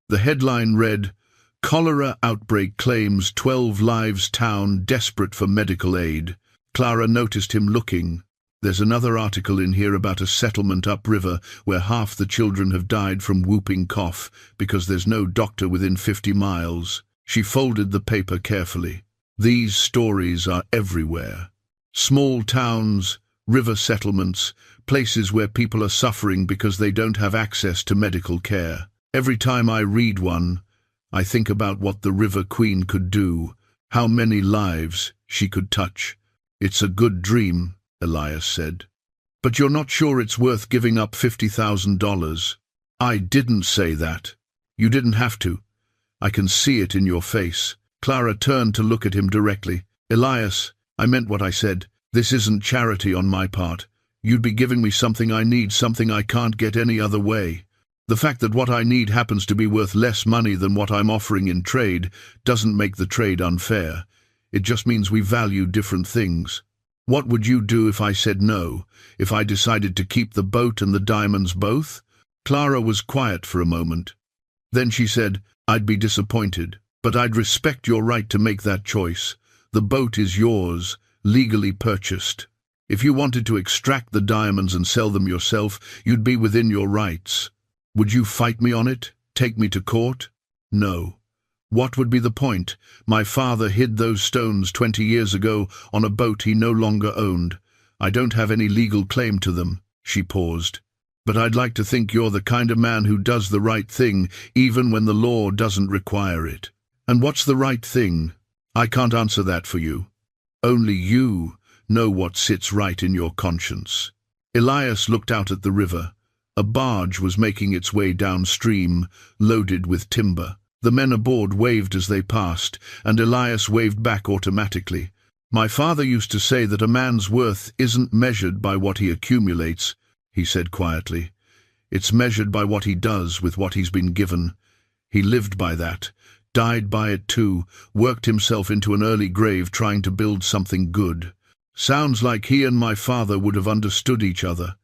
The headline read, "Cholera Outbreak Claims 12 Lives Town Desperate for Medical Aid." Clara noticed him looking. "There's another article in here about a settlement upriver where half the children have died from whooping cough because there's no doctor within 50 miles. She folded the paper carefully. These stories are everywhere. Small towns, river settlements, places where people are suffering because they don't have access to medical care. Every time I read one, I think about what the River Queen could do, how many lives she could touch." "It's a good dream," Elias said. "But you're not sure it's worth giving up $50,000. "I didn't say that. You didn't have to. I can see it in your face." Clara turned to look at him directly. "Elias, I meant what I said. This isn't charity on my part. You'd be giving me something I need, something I can't get any other way. The fact that what I need happens to be worth less money than what I'm offering in trade doesn't make the trade unfair. It just means we value different things. What would you do if I said no, if I decided to keep the boat and the diamonds both?" Clara was quiet for a moment. Then she said, "I'd be disappointed, but I'd respect your right to make that choice. The boat is yours, legally purchased. If you wanted to extract the diamonds and sell them yourself, you'd be within your rights. Would you fight me on it? Take me to court? No. What would be the point? My father hid those stones 20 years ago on a boat he no longer owned. I don't have any legal claim to them." She paused. "But I'd like to think you're the kind of man who does the right thing, even when the law doesn't require it." "And what's the right thing?" "I can't answer that for you. Only you know what sits right in your conscience." Elias looked out at the river. A barge was making its way downstream, loaded with timber. The men aboard waved as they passed, and Elias waved back automatically. "My father used to say that a man's worth isn't measured by what he accumulates," he said quietly. "It's measured by what he does with what he's been given. He lived by that, died by it too, worked himself into an early grave trying to build something good. Sounds like he and my father would have understood each other,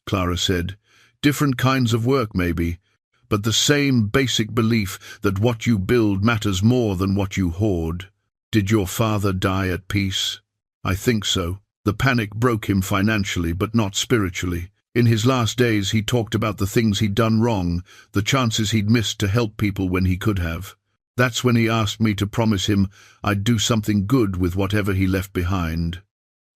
Clara said. Different kinds of work, maybe, but the same basic belief that what you build matters more than what you hoard. Did your father die at peace? I think so. The panic broke him financially, but not spiritually. In his last days, he talked about the things he'd done wrong, the chances he'd missed to help people when he could have. That's when he asked me to promise him I'd do something good with whatever he left behind.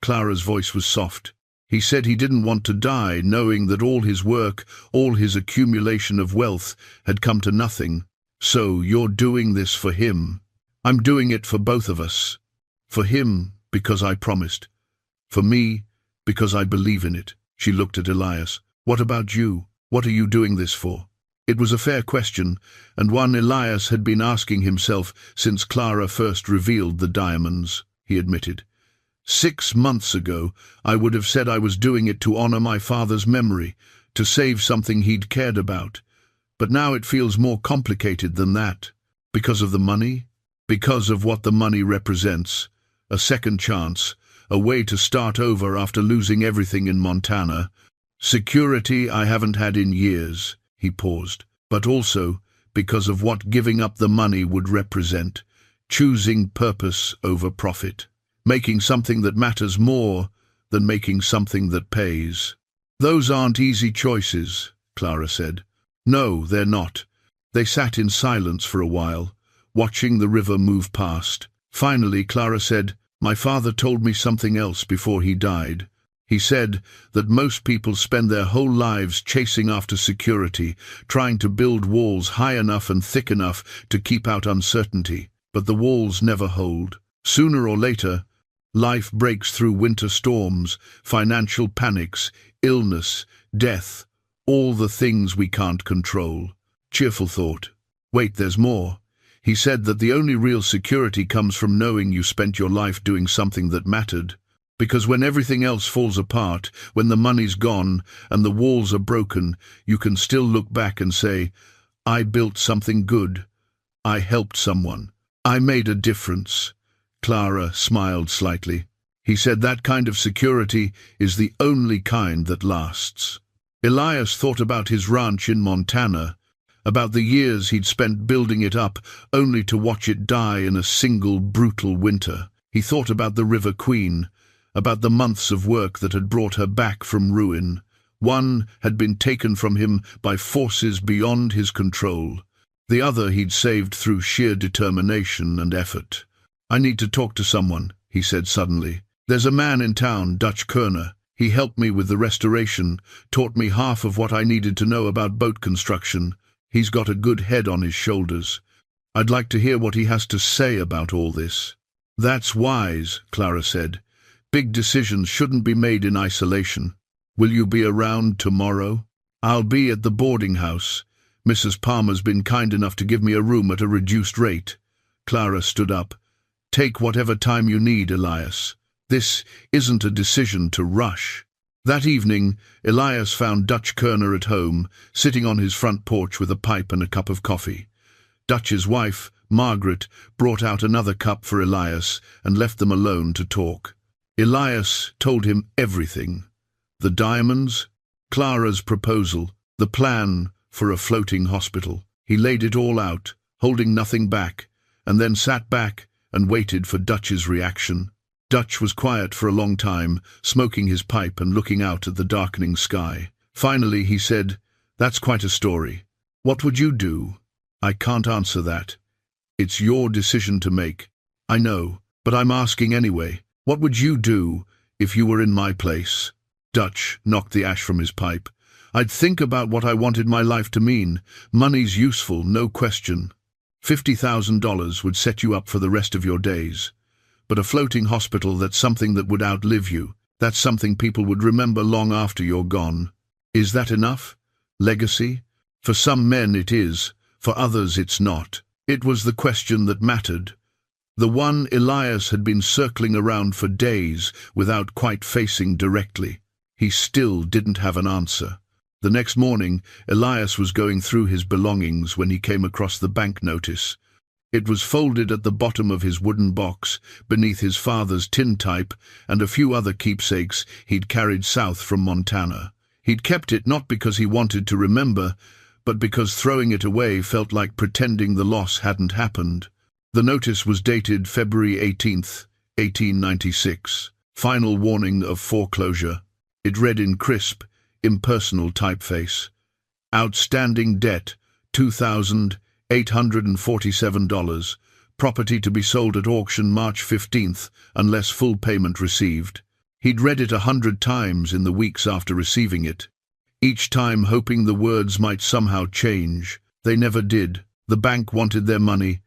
Clara's voice was soft. He said he didn't want to die, knowing that all his work, all his accumulation of wealth, had come to nothing. So you're doing this for him. I'm doing it for both of us. For him, because I promised. For me, because I believe in it. She looked at Elias. What about you? What are you doing this for? It was a fair question, and one Elias had been asking himself since Clara first revealed the diamonds, he admitted. 6 months ago, I would have said I was doing it to honor my father's memory, to save something he'd cared about. But now it feels more complicated than that. Because of the money? Because of what the money represents. A second chance, a way to start over after losing everything in Montana. Security I haven't had in years, he paused. But also because of what giving up the money would represent. Choosing purpose over profit. Making something that matters more than making something that pays. Those aren't easy choices, Clara said. No, they're not. They sat in silence for a while, watching the river move past. Finally, Clara said, My father told me something else before he died. He said that most people spend their whole lives chasing after security, trying to build walls high enough and thick enough to keep out uncertainty. But the walls never hold. Sooner or later, life breaks through winter storms, financial panics, illness, death, all the things we can't control. Cheerful thought. Wait, there's more. He said that the only real security comes from knowing you spent your life doing something that mattered. Because when everything else falls apart, when the money's gone and the walls are broken, you can still look back and say, I built something good. I helped someone. I made a difference. Clara smiled slightly. He said that kind of security is the only kind that lasts. Elias thought about his ranch in Montana, about the years he'd spent building it up, only to watch it die in a single brutal winter. He thought about the River Queen, about the months of work that had brought her back from ruin. One had been taken from him by forces beyond his control. The other he'd saved through sheer determination and effort. I need to talk to someone, he said suddenly. There's a man in town, Dutch Kerner. He helped me with the restoration, taught me half of what I needed to know about boat construction. He's got a good head on his shoulders. I'd like to hear what he has to say about all this. That's wise, Clara said. Big decisions shouldn't be made in isolation. Will you be around tomorrow? I'll be at the boarding house. Mrs. Palmer's been kind enough to give me a room at a reduced rate. Clara stood up. Take whatever time you need, Elias. This isn't a decision to rush. That evening, Elias found Dutch Kerner at home, sitting on his front porch with a pipe and a cup of coffee. Dutch's wife, Margaret, brought out another cup for Elias and left them alone to talk. Elias told him everything. The diamonds, Clara's proposal, the plan for a floating hospital. He laid it all out, holding nothing back, and then sat back and waited for Dutch's reaction. Dutch was quiet for a long time, smoking his pipe and looking out at the darkening sky. Finally, he said, That's quite a story. What would you do? I can't answer that. It's your decision to make. I know, but I'm asking anyway. What would you do if you were in my place? Dutch knocked the ash from his pipe. I'd think about what I wanted my life to mean. Money's useful, no question. $50,000 would set you up for the rest of your days. But a floating hospital, that's something that would outlive you. That's something people would remember long after you're gone. Is that enough? Legacy? For some men it is, for others it's not. It was the question that mattered. The one Elias had been circling around for days without quite facing directly. He still didn't have an answer. The next morning, Elias was going through his belongings when he came across the bank notice. It was folded at the bottom of his wooden box, beneath his father's tintype and a few other keepsakes he'd carried south from Montana. He'd kept it not because he wanted to remember, but because throwing it away felt like pretending the loss hadn't happened. The notice was dated February 18th, 1896. Final warning of foreclosure. It read in crisp, impersonal typeface. Outstanding debt, $2,847. Property to be sold at auction March 15th, unless full payment received. He'd read it 100 times in the weeks after receiving it, each time hoping the words might somehow change. They never did. The bank wanted their money,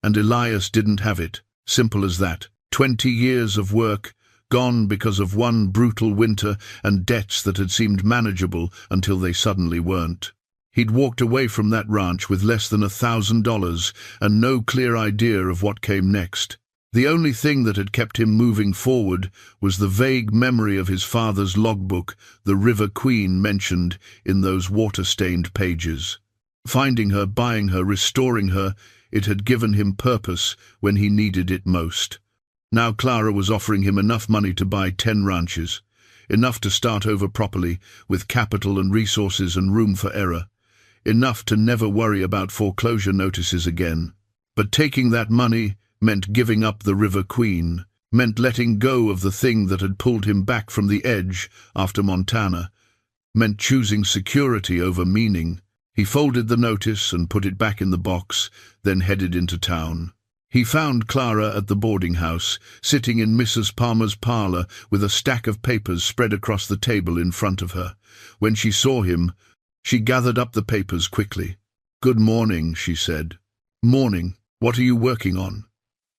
and Elias didn't have it. Simple as that. 20 years of work, gone because of one brutal winter, and debts that had seemed manageable until they suddenly weren't. He'd walked away from that ranch with less than $1,000 and no clear idea of what came next. The only thing that had kept him moving forward was the vague memory of his father's logbook, the River Queen mentioned in those water-stained pages. Finding her, buying her, restoring her, it had given him purpose when he needed it most. Now Clara was offering him enough money to buy 10 ranches, enough to start over properly, with capital and resources and room for error, enough to never worry about foreclosure notices again. But taking that money meant giving up the River Queen, meant letting go of the thing that had pulled him back from the edge after Montana, meant choosing security over meaning. He folded the notice and put it back in the box, then headed into town. He found Clara at the boarding house, sitting in Mrs. Palmer's parlor with a stack of papers spread across the table in front of her. When she saw him, she gathered up the papers quickly. "Good morning," she said. "Morning. What are you working on?"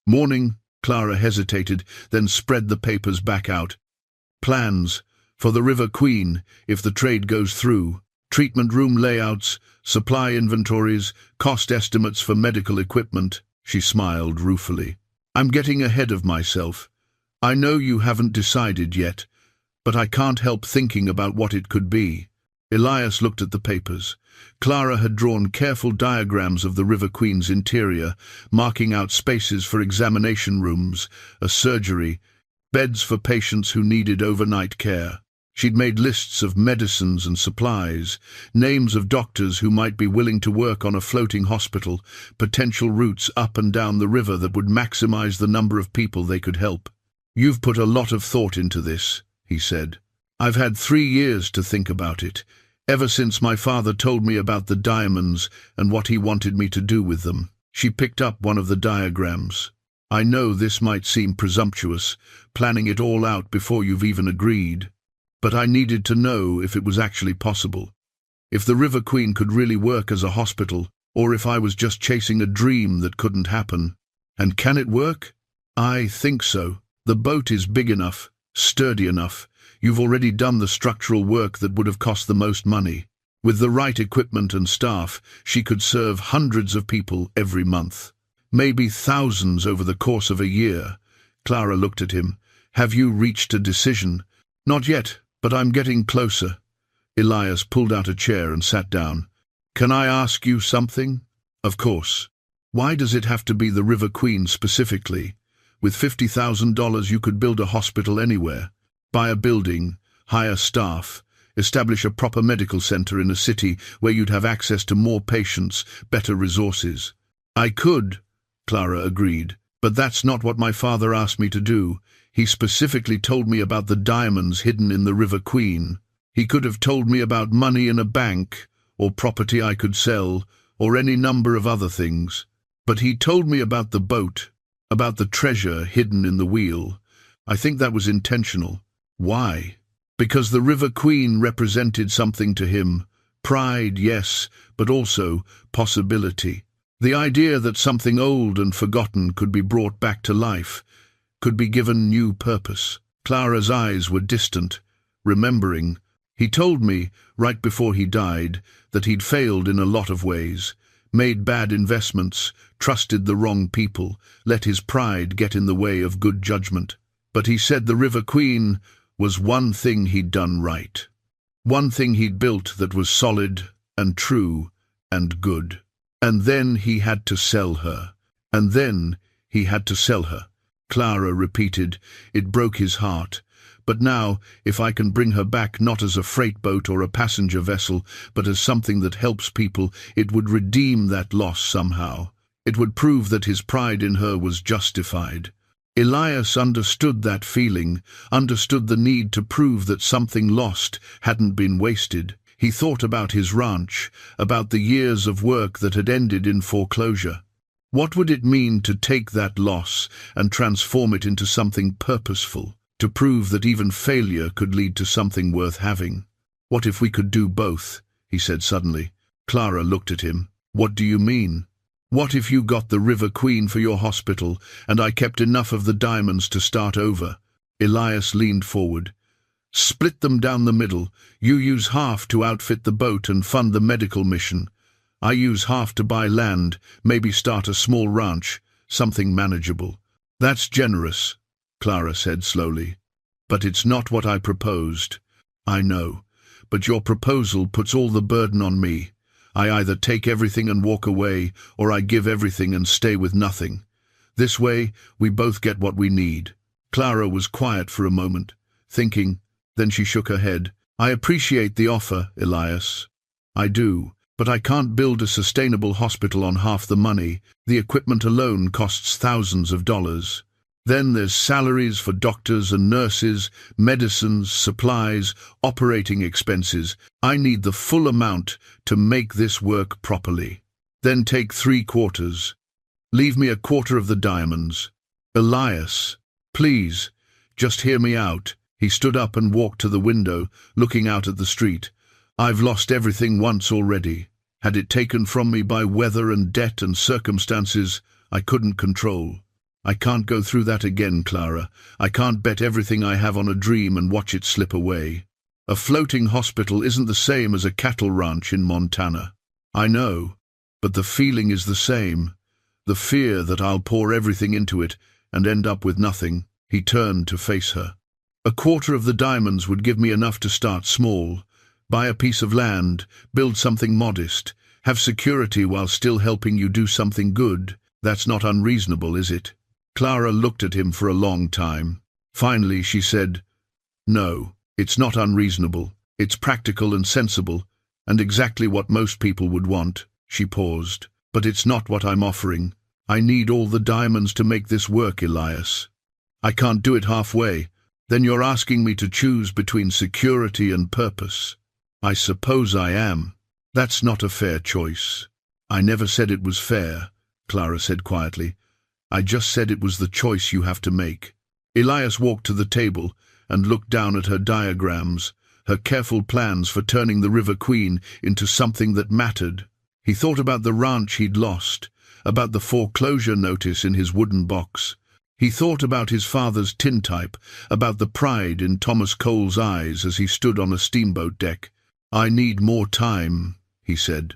"Morning." Clara hesitated, then spread the papers back out. "Plans for the River Queen, if the trade goes through. Treatment room layouts, supply inventories, cost estimates for medical equipment." She smiled ruefully. "I'm getting ahead of myself. I know you haven't decided yet, but I can't help thinking about what it could be." Elias looked at the papers. Clara had drawn careful diagrams of the River Queen's interior, marking out spaces for examination rooms, a surgery, beds for patients who needed overnight care. She'd made lists of medicines and supplies, names of doctors who might be willing to work on a floating hospital, potential routes up and down the river that would maximize the number of people they could help. "You've put a lot of thought into this," he said. "I've had 3 years to think about it, ever since my father told me about the diamonds and what he wanted me to do with them." She picked up one of the diagrams. "I know this might seem presumptuous, planning it all out before you've even agreed. But I needed to know if it was actually possible, if the River Queen could really work as a hospital, or if I was just chasing a dream that couldn't happen. And can it work? I think so. The boat is big enough, sturdy enough. You've already done the structural work that would have cost the most money. With the right equipment and staff, she could serve hundreds of people every month. Maybe thousands over the course of a year." Clara looked at him. "Have you reached a decision?" "Not yet, but I'm getting closer." Elias pulled out a chair and sat down. "Can I ask you something?" "Of course." "Why does it have to be the River Queen specifically? With $50,000 you could build a hospital anywhere. Buy a building, hire staff, establish a proper medical center in a city where you'd have access to more patients, better resources." "I could," Clara agreed, "but that's not what my father asked me to do. He specifically told me about the diamonds hidden in the River Queen. He could have told me about money in a bank, or property I could sell, or any number of other things. But he told me about the boat, about the treasure hidden in the wheel. I think that was intentional." "Why?" "Because the River Queen represented something to him. Pride, yes, but also possibility. The idea that something old and forgotten could be brought back to life, could be given new purpose." Clara's eyes were distant, remembering. "He told me, right before he died, that he'd failed in a lot of ways, made bad investments, trusted the wrong people, let his pride get in the way of good judgment. But he said the River Queen was one thing he'd done right. One thing he'd built that was solid and true and good. And then he had to sell her. And then he had to sell her. Clara repeated. It broke his heart. But now, if I can bring her back not as a freight boat or a passenger vessel, but as something that helps people, it would redeem that loss somehow. It would prove that his pride in her was justified. Elias understood that feeling, understood the need to prove that something lost hadn't been wasted. He thought about his ranch, about the years of work that had ended in foreclosure. What would it mean to take that loss and transform it into something purposeful, to prove that even failure could lead to something worth having? What if we could do both? He said suddenly. Clara looked at him. What do you mean? What if you got the River Queen for your hospital and I kept enough of the diamonds to start over? Elias leaned forward. Split them down the middle. You use half to outfit the boat and fund the medical mission. I use half to buy land, maybe start a small ranch, something manageable. That's generous, Clara said slowly. But it's not what I proposed. I know, but your proposal puts all the burden on me. I either take everything and walk away, or I give everything and stay with nothing. This way, we both get what we need. Clara was quiet for a moment, thinking. Then she shook her head. I appreciate the offer, Elias. I do. But I can't build a sustainable hospital on half the money. The equipment alone costs thousands of dollars. Then there's salaries for doctors and nurses, medicines, supplies, operating expenses. I need the full amount to make this work properly. Then take 3/4. Leave me 1/4 of the diamonds. Elias, please, just hear me out. He stood up and walked to the window, looking out at the street. I've lost everything once already. Had it taken from me by weather and debt and circumstances I couldn't control. I can't go through that again, Clara. I can't bet everything I have on a dream and watch it slip away. A floating hospital isn't the same as a cattle ranch in Montana. I know, but the feeling is the same. The fear that I'll pour everything into it and end up with nothing. He turned to face her. 1/4 of the diamonds would give me enough to start small. Buy a piece of land, build something modest, have security while still helping you do something good. That's not unreasonable, is it? Clara looked at him for a long time. Finally, she said, No, it's not unreasonable. It's practical and sensible, and exactly what most people would want. She paused. But it's not what I'm offering. I need all the diamonds to make this work, Elias. I can't do it halfway. Then you're asking me to choose between security and purpose. I suppose I am. That's not a fair choice. I never said it was fair, Clara said quietly. I just said it was the choice you have to make. Elias walked to the table and looked down at her diagrams, her careful plans for turning the River Queen into something that mattered. He thought about the ranch he'd lost, about the foreclosure notice in his wooden box. He thought about his father's tintype, about the pride in Thomas Cole's eyes as he stood on a steamboat deck. I need more time, he said.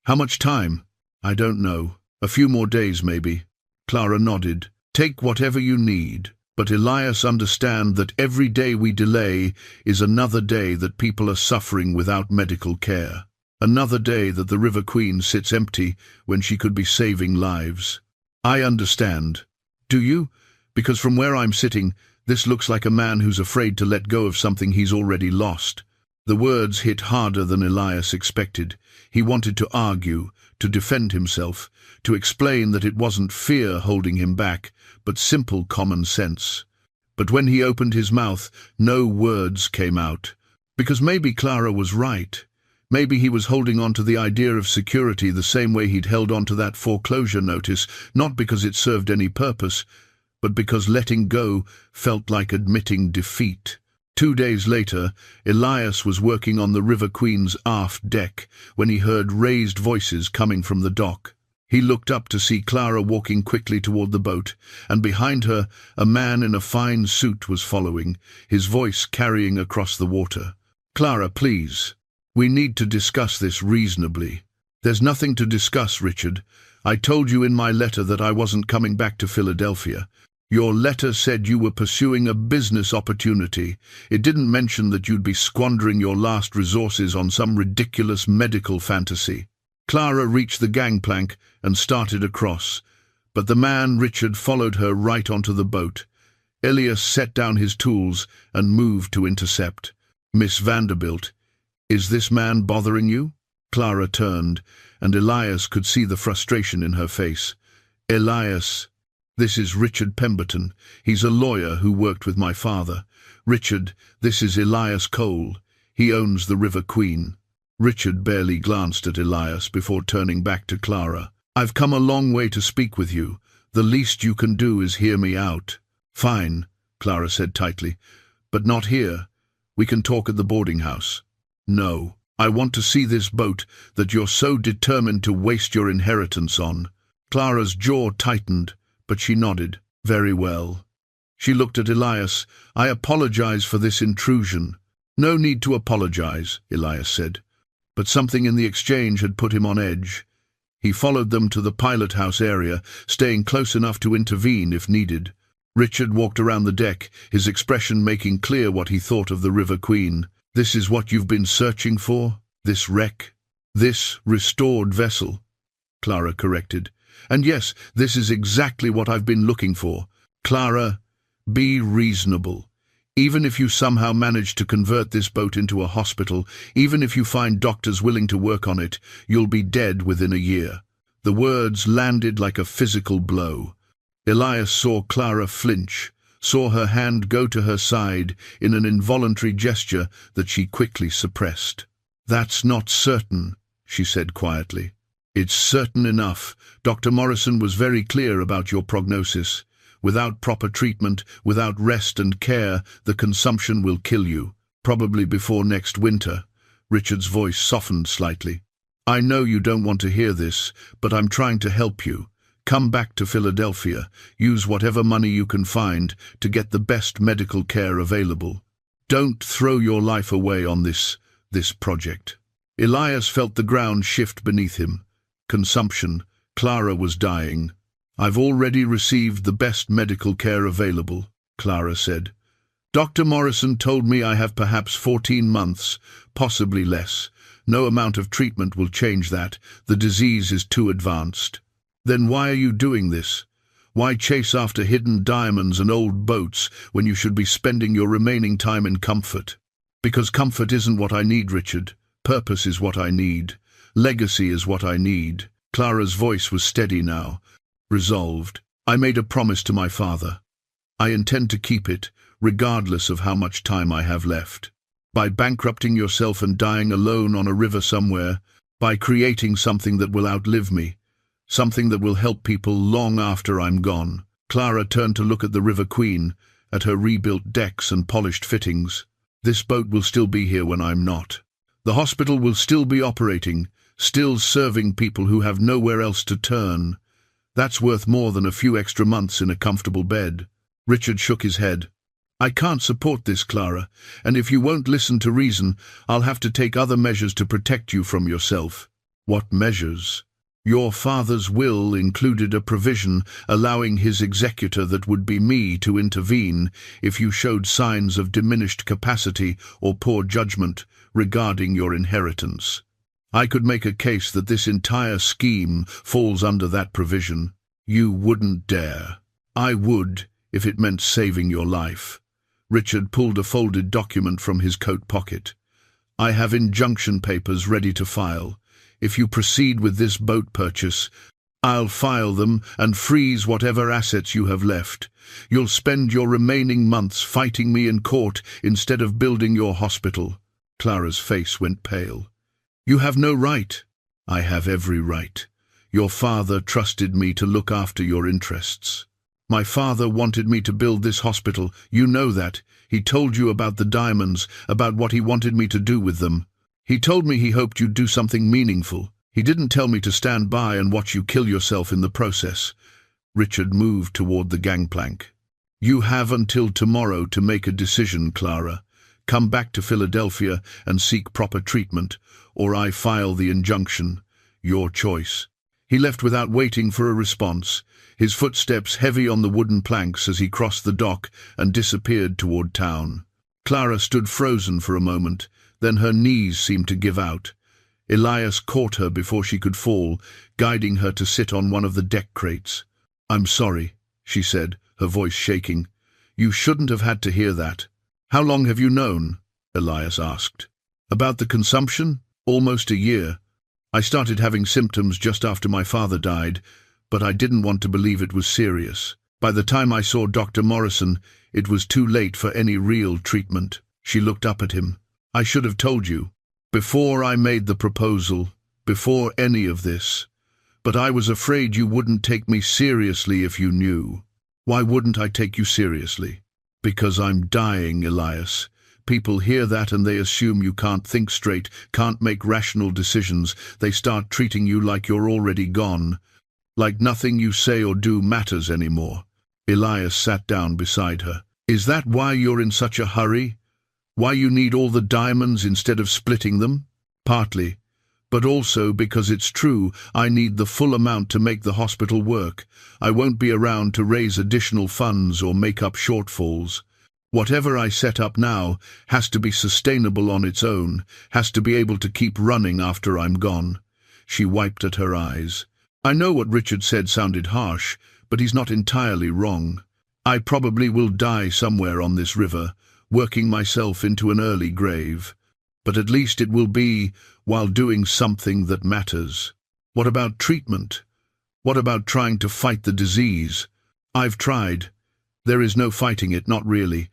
How much time? I don't know. A few more days, maybe. Clara nodded. Take whatever you need. But Elias, understand that every day we delay is another day that people are suffering without medical care. Another day that the River Queen sits empty when she could be saving lives. I understand. Do you? Because from where I'm sitting, this looks like a man who's afraid to let go of something he's already lost. The words hit harder than Elias expected. He wanted to argue, to defend himself, to explain that it wasn't fear holding him back, but simple common sense. But when he opened his mouth, no words came out. Because maybe Clara was right. Maybe he was holding on to the idea of security the same way he'd held on to that foreclosure notice, not because it served any purpose, but because letting go felt like admitting defeat. 2 days later, Elias was working on the River Queen's aft deck when he heard raised voices coming from the dock. He looked up to see Clara walking quickly toward the boat, and behind her a man in a fine suit was following, his voice carrying across the water. Clara, please. We need to discuss this reasonably. There's nothing to discuss, Richard. I told you in my letter that I wasn't coming back to Philadelphia. Your letter said you were pursuing a business opportunity. It didn't mention that you'd be squandering your last resources on some ridiculous medical fantasy. Clara reached the gangplank and started across, But the man, Richard, followed her right onto the boat. Elias set down his tools and moved to intercept. "Miss Vanderbilt, is this man bothering you?" Clara turned, and Elias could see the frustration in her face. "Elias, this is Richard Pemberton. He's a lawyer who worked with my father. Richard, this is Elias Cole. He owns the River Queen." Richard barely glanced at Elias before turning back to Clara. "I've come a long way to speak with you. The least you can do is hear me out." "Fine," Clara said tightly, "but not here. We can talk at the boarding house." "No, I want to see this boat that you're so determined to waste your inheritance on." Clara's jaw tightened, but she nodded. "Very well." She looked at Elias. "I apologize for this intrusion." "No need to apologize," Elias said. But something in the exchange had put him on edge. He followed them to the pilot house area, staying close enough to intervene if needed. Richard walked around the deck, his expression making clear what he thought of the River Queen. "This is what you've been searching for? This wreck? This restored vessel?" Clara corrected. "And yes, this is exactly what I've been looking for." "Clara, be reasonable. Even if you somehow manage to convert this boat into a hospital, even if you find doctors willing to work on it, you'll be dead within a year." The words landed like a physical blow. Elias saw Clara flinch, saw her hand go to her side in an involuntary gesture that she quickly suppressed. "That's not certain," she said quietly. "It's certain enough. Dr. Morrison was very clear about your prognosis. Without proper treatment, without rest and care, the consumption will kill you, probably before next winter." Richard's voice softened slightly. "I know you don't want to hear this, but I'm trying to help you. Come back to Philadelphia. Use whatever money you can find to get the best medical care available. Don't throw your life away on this project." Elias felt the ground shift beneath him. Consumption. Clara was dying. "I've already received the best medical care available," Clara said. "Dr. Morrison told me I have perhaps 14 months, possibly less. No amount of treatment will change that. The disease is too advanced." "Then why are you doing this? Why chase after hidden diamonds and old boats when you should be spending your remaining time in comfort?" "Because comfort isn't what I need, Richard. Purpose is what I need. Legacy is what I need." Clara's voice was steady now. Resolved. "I made a promise to my father. I intend to keep it, regardless of how much time I have left. By bankrupting yourself and dying alone on a river somewhere, by creating something that will outlive me, something that will help people long after I'm gone." Clara turned to look at the River Queen, at her rebuilt decks and polished fittings. "This boat will still be here when I'm not. The hospital will still be operating, still serving people who have nowhere else to turn. That's worth more than a few extra months in a comfortable bed." Richard shook his head. "I can't support this, Clara, and if you won't listen to reason, I'll have to take other measures to protect you from yourself." "What measures?" "Your father's will included a provision allowing his executor, that would be me, to intervene if you showed signs of diminished capacity or poor judgment regarding your inheritance. I could make a case that this entire scheme falls under that provision." "You wouldn't dare." "I would, if it meant saving your life." Richard pulled a folded document from his coat pocket. "I have injunction papers ready to file. If you proceed with this boat purchase, I'll file them and freeze whatever assets you have left. You'll spend your remaining months fighting me in court instead of building your hospital." Clara's face went pale. "You have no right." "I have every right. Your father trusted me to look after your interests. My father wanted me to build this hospital. You know that. He told you about the diamonds, about what he wanted me to do with them. He told me he hoped you'd do something meaningful. He didn't tell me to stand by and watch you kill yourself in the process." Richard moved toward the gangplank. "You have until tomorrow to make a decision, Clara. Come back to Philadelphia and seek proper treatment, or I file the injunction. Your choice." He left without waiting for a response, his footsteps heavy on the wooden planks as he crossed the dock and disappeared toward town. Clara stood frozen for a moment, then her knees seemed to give out. Elias caught her before she could fall, guiding her to sit on one of the deck crates. "I'm sorry," she said, her voice shaking. "You shouldn't have had to hear that." "How long have you known?" Elias asked. "About the consumption? Almost a year. I started having symptoms just after my father died, but I didn't want to believe it was serious. By the time I saw Dr. Morrison, it was too late for any real treatment." She looked up at him. "I should have told you. Before I made the proposal, before any of this. But I was afraid you wouldn't take me seriously if you knew." "Why wouldn't I take you seriously?" "Because I'm dying, Elias. People hear that and they assume you can't think straight, can't make rational decisions. They start treating you like you're already gone, like nothing you say or do matters anymore." Elias sat down beside her. "Is that why you're in such a hurry? Why you need all the diamonds instead of splitting them?" "Partly, but also because it's true. I need the full amount to make the hospital work. I won't be around to raise additional funds or make up shortfalls. Whatever I set up now has to be sustainable on its own, has to be able to keep running after I'm gone." She wiped at her eyes. "I know what Richard said sounded harsh, but he's not entirely wrong. I probably will die somewhere on this river, working myself into an early grave. But at least it will be while doing something that matters." "What about treatment? What about trying to fight the disease?" "I've tried. There is no fighting it, not really.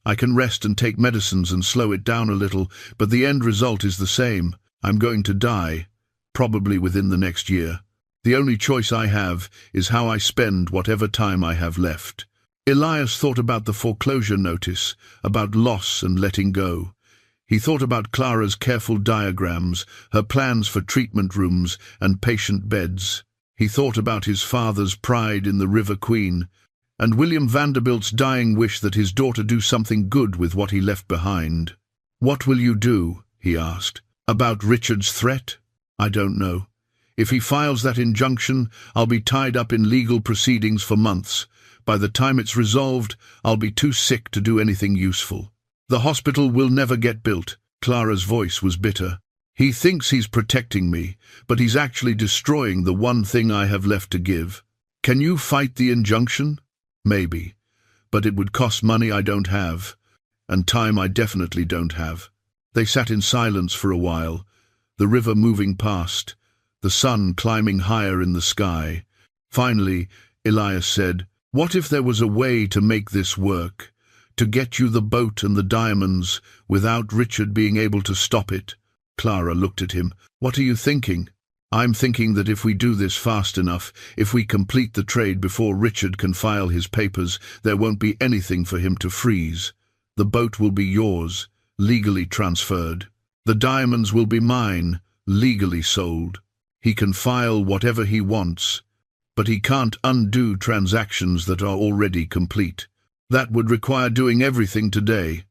I can rest and take medicines and slow it down a little, but the end result is the same. I'm going to die, probably within the next year. The only choice I have is how I spend whatever time I have left." Elias thought about the foreclosure notice, about loss and letting go. He thought about Clara's careful diagrams, her plans for treatment rooms and patient beds. He thought about his father's pride in the River Queen, and William Vanderbilt's dying wish that his daughter do something good with what he left behind. "What will you do?" he asked. "About Richard's threat? I don't know. If he files that injunction, I'll be tied up in legal proceedings for months. By the time it's resolved, I'll be too sick to do anything useful. The hospital will never get built." Clara's voice was bitter. "He thinks he's protecting me, but he's actually destroying the one thing I have left to give. Can you fight the injunction? Maybe. But it would cost money I don't have, and time I definitely don't have." They sat in silence for a while, the river moving past, the sun climbing higher in the sky. Finally, Elias said, "What if there was a way to make this work? To get you the boat and the diamonds without Richard being able to stop it?" Clara looked at him. "What are you thinking?" "I'm thinking that if we do this fast enough, if we complete the trade before Richard can file his papers, there won't be anything for him to freeze. The boat will be yours, legally transferred. The diamonds will be mine, legally sold. He can file whatever he wants, but he can't undo transactions that are already complete. That would require doing everything today,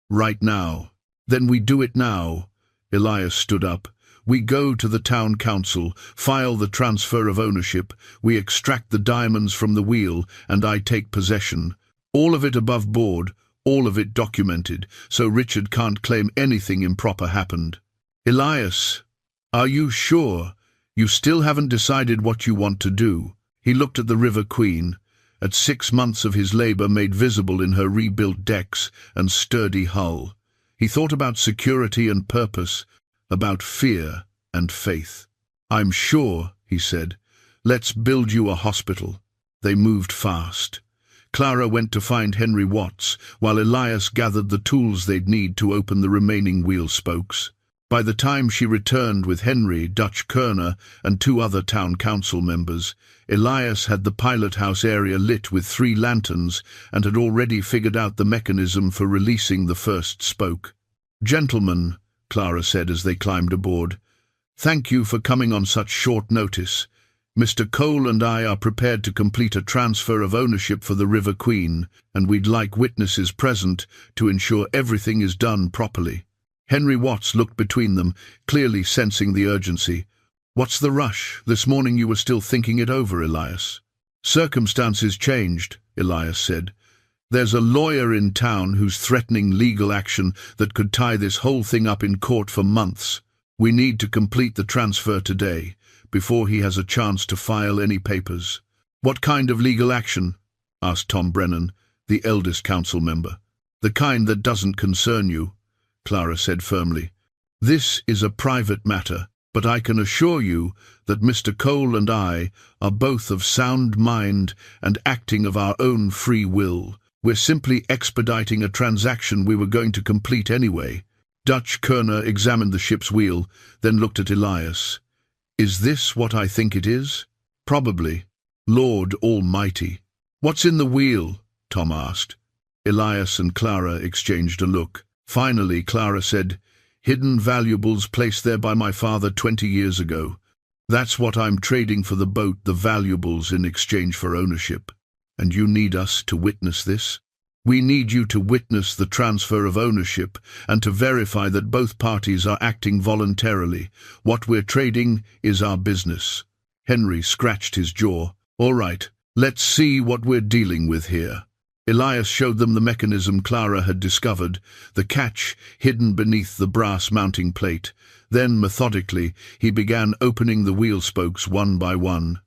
right now." "Then we do it now." Elias stood up. "We go to the town council, file the transfer of ownership, we extract the diamonds from the wheel, and I take possession. All of it above board, all of it documented, so Richard can't claim anything improper happened." "Elias, are you sure? You still haven't decided what you want to do?" He looked at the River Queen, at 6 months of his labor made visible in her rebuilt decks and sturdy hull. He thought about security and purpose, about fear and faith. "I'm sure," he said. "Let's build you a hospital." They moved fast. Clara went to find Henry Watts, while Elias gathered the tools they'd need to open the remaining wheel spokes. By the time she returned with Henry, Dutch Kerner, and 2 other town council members, Elias had the pilot house area lit with 3 lanterns and had already figured out the mechanism for releasing the first spoke. "Gentlemen," Clara said as they climbed aboard, "thank you for coming on such short notice. Mr. Cole and I are prepared to complete a transfer of ownership for the River Queen, and we'd like witnesses present to ensure everything is done properly." Henry Watts looked between them, clearly sensing the urgency. "What's the rush? This morning you were still thinking it over, Elias." "Circumstances changed," Elias said. "There's a lawyer in town who's threatening legal action that could tie this whole thing up in court for months. We need to complete the transfer today, before he has a chance to file any papers." What kind of legal action? Asked Tom Brennan, the eldest council member. The kind that doesn't concern you, Clara said firmly. This is a private matter, but I can assure you that Mr. Cole and I are both of sound mind and acting of our own free will. We're simply expediting a transaction we were going to complete anyway. Dutch Kerner examined the ship's wheel, then looked at Elias. Is this what I think it is? Probably. Lord Almighty. What's in the wheel? Tom asked. Elias and Clara exchanged a look. Finally, Clara said, Hidden valuables placed there by my father 20 years ago. That's what I'm trading for the boat, the valuables in exchange for ownership. And you need us to witness this? We need you to witness the transfer of ownership and to verify that both parties are acting voluntarily. What we're trading is our business. Henry scratched his jaw. All right, let's see what we're dealing with here. Elias showed them the mechanism Clara had discovered, the catch hidden beneath the brass mounting plate. Then, methodically, he began opening the wheel spokes one by one.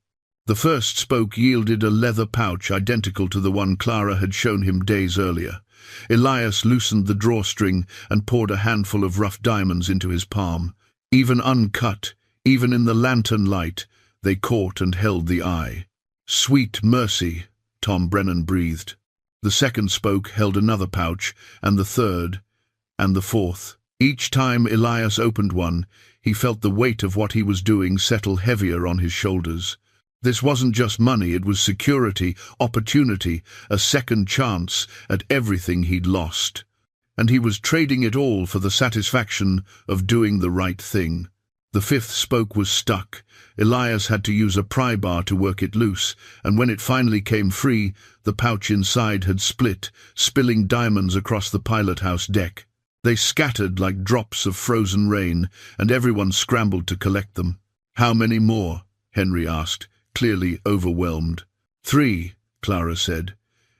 The first spoke yielded a leather pouch identical to the one Clara had shown him days earlier. Elias loosened the drawstring and poured a handful of rough diamonds into his palm. Even uncut, even in the lantern light, they caught and held the eye. Sweet mercy, Tom Brennan breathed. The second spoke held another pouch, and the third, and the fourth. Each time Elias opened one, he felt the weight of what he was doing settle heavier on his shoulders. This wasn't just money, it was security, opportunity, a second chance at everything he'd lost. And he was trading it all for the satisfaction of doing the right thing. The fifth spoke was stuck. Elias had to use a pry bar to work it loose, and when it finally came free, the pouch inside had split, spilling diamonds across the pilot house deck. They scattered like drops of frozen rain, and everyone scrambled to collect them. How many more? Henry asked, clearly overwhelmed. 3, Clara said.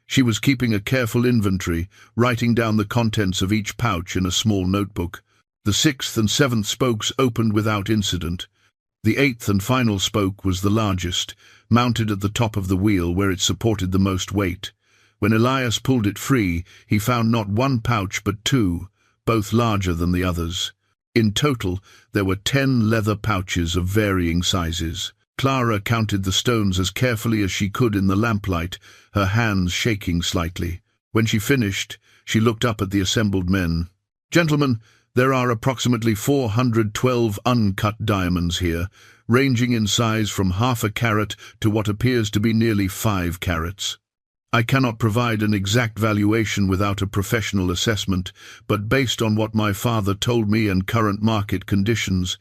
She was keeping a careful inventory, writing down the contents of each pouch in a small notebook. The 6th and 7th spokes opened without incident. The 8th and final spoke was the largest, mounted at the top of the wheel where it supported the most weight. When Elias pulled it free, he found not one pouch but 2, both larger than the others. In total, there were 10 leather pouches of varying sizes. Clara counted the stones as carefully as she could in the lamplight, her hands shaking slightly. When she finished, she looked up at the assembled men. Gentlemen, there are approximately 412 uncut diamonds here, ranging in size from half a carat to what appears to be nearly 5 carats. I cannot provide an exact valuation without a professional assessment, but based on what my father told me and current market conditions,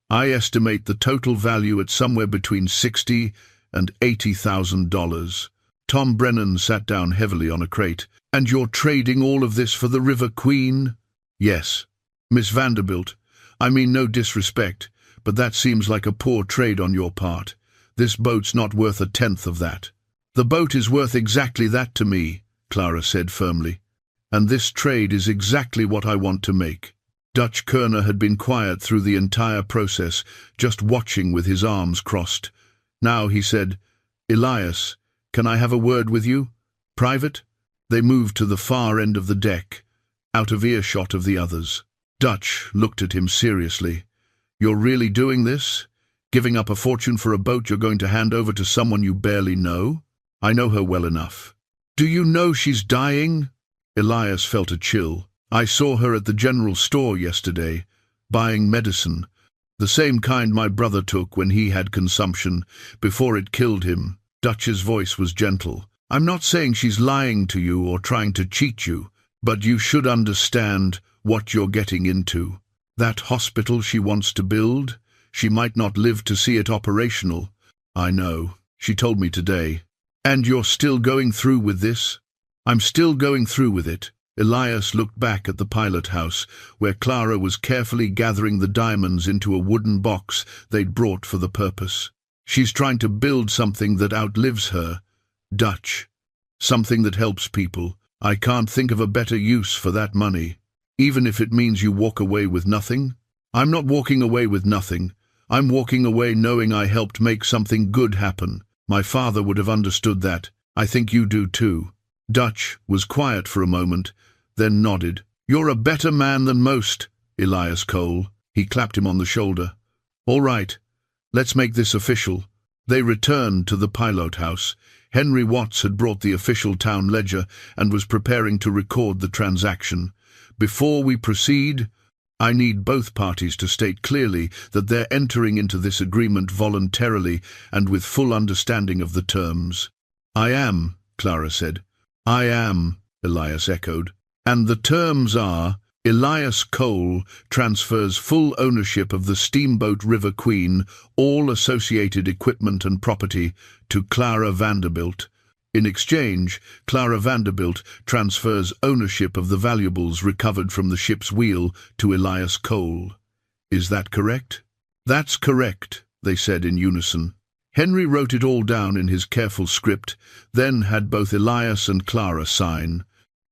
I estimate the total value at somewhere between $60,000 and $80,000. Tom Brennan sat down heavily on a crate. And you're trading all of this for the River Queen? Yes. Miss Vanderbilt, I mean no disrespect, but that seems like a poor trade on your part. This boat's not worth 1/10 of that. The boat is worth exactly that to me, Clara said firmly. And this trade is exactly what I want to make. Dutch Kerner had been quiet through the entire process, just watching with his arms crossed. Now he said, Elias, can I have a word with you? Private? They moved to the far end of the deck, out of earshot of the others. Dutch looked at him seriously. You're really doing this? Giving up a fortune for a boat you're going to hand over to someone you barely know? I know her well enough. Do you know she's dying? Elias felt a chill. I saw her at the general store yesterday, buying medicine. The same kind my brother took when he had consumption, before it killed him. Dutch's voice was gentle. I'm not saying she's lying to you or trying to cheat you, but you should understand what you're getting into. That hospital she wants to build, she might not live to see it operational. I know. She told me today. And you're still going through with this? I'm still going through with it. Elias looked back at the pilot house, where Clara was carefully gathering the diamonds into a wooden box they'd brought for the purpose. She's trying to build something that outlives her. Dutch. Something that helps people. I can't think of a better use for that money. Even if it means you walk away with nothing? I'm not walking away with nothing. I'm walking away knowing I helped make something good happen. My father would have understood that. I think you do too." Dutch was quiet for a moment, then nodded. "You're a better man than most, Elias Cole." He clapped him on the shoulder. "All right, let's make this official." They returned to the pilot house. Henry Watts had brought the official town ledger and was preparing to record the transaction. "Before we proceed, I need both parties to state clearly that they're entering into this agreement voluntarily and with full understanding of the terms." "I am," Clara said. "I am," Elias echoed. "And the terms are, Elias Cole transfers full ownership of the steamboat River Queen, all associated equipment and property, to Clara Vanderbilt. In exchange, Clara Vanderbilt transfers ownership of the valuables recovered from the ship's wheel to Elias Cole. Is that correct?" "That's correct," they said in unison. Henry wrote it all down in his careful script, then had both Elias and Clara sign.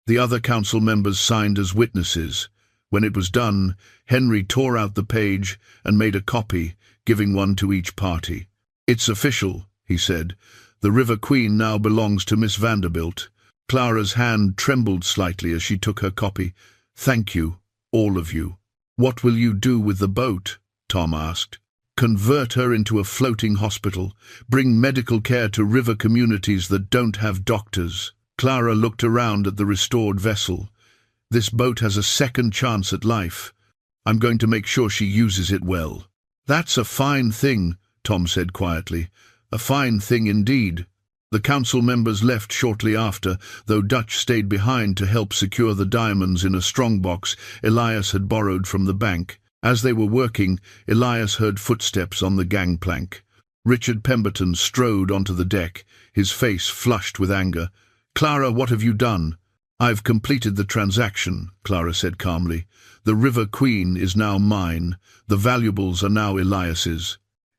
The other council members signed as witnesses. When it was done, Henry tore out the page and made a copy, giving one to each party. "It's official," he said. "The River Queen now belongs to Miss Vanderbilt." Clara's hand trembled slightly as she took her copy. "Thank you, all of you." "What will you do with the boat?" Tom asked. "Convert her into a floating hospital. Bring medical care to river communities that don't have doctors." Clara looked around at the restored vessel. "This boat has a second chance at life. I'm going to make sure she uses it well." "That's a fine thing," Tom said quietly. "A fine thing indeed." The council members left shortly after, though Dutch stayed behind to help secure the diamonds in a strongbox Elias had borrowed from the bank. As they were working, Elias heard footsteps on the gangplank. Richard Pemberton strode onto the deck, his face flushed with anger. "Clara, what have you done?" "I've completed the transaction," Clara said calmly. "The River Queen is now mine. The valuables are now Elias's.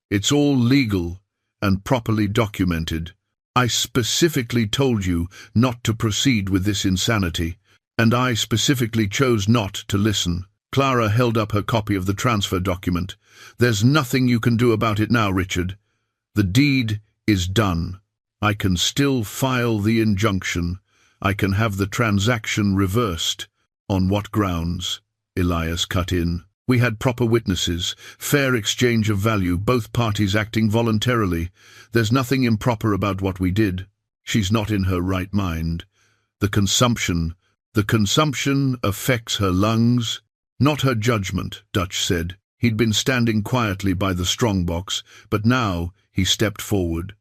It's all legal and properly documented. I specifically told you not to proceed with this insanity, and I specifically chose not to listen." Clara held up her copy of the transfer document. "There's nothing you can do about it now, Richard. The deed is done. I can still file the injunction. I can have the transaction reversed." "On what grounds?" Elias cut in. "We had proper witnesses, fair exchange of value, both parties acting voluntarily. There's nothing improper about what we did. She's not in her right mind. The consumption affects her lungs, not her judgment," Dutch said. He'd been standing quietly by the strongbox, but now he stepped forward.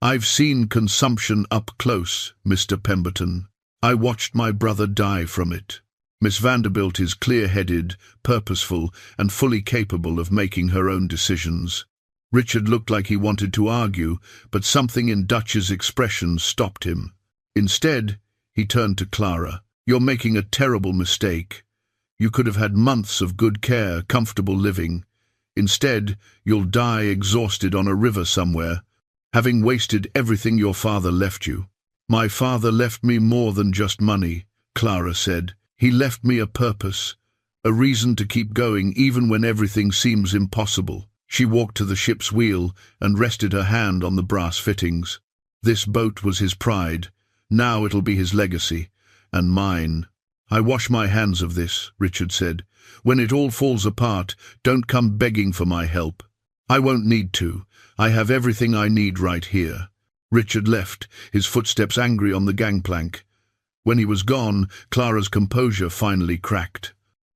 "I've seen consumption up close, Mr. Pemberton. I watched my brother die from it. Miss Vanderbilt is clear-headed, purposeful, and fully capable of making her own decisions." Richard looked like he wanted to argue, but something in Dutch's expression stopped him. Instead, he turned to Clara. "You're making a terrible mistake. You could have had months of good care, comfortable living. Instead, you'll die exhausted on a river somewhere, having wasted everything your father left you." "My father left me more than just money," Clara said. "He left me a purpose, a reason to keep going even when everything seems impossible." She walked to the ship's wheel and rested her hand on the brass fittings. "This boat was his pride. Now it'll be his legacy, and mine." "I wash my hands of this," Richard said. "When it all falls apart, don't come begging for my help." "I won't need to. I have everything I need right here." Richard left, his footsteps angry on the gangplank. When he was gone, Clara's composure finally cracked.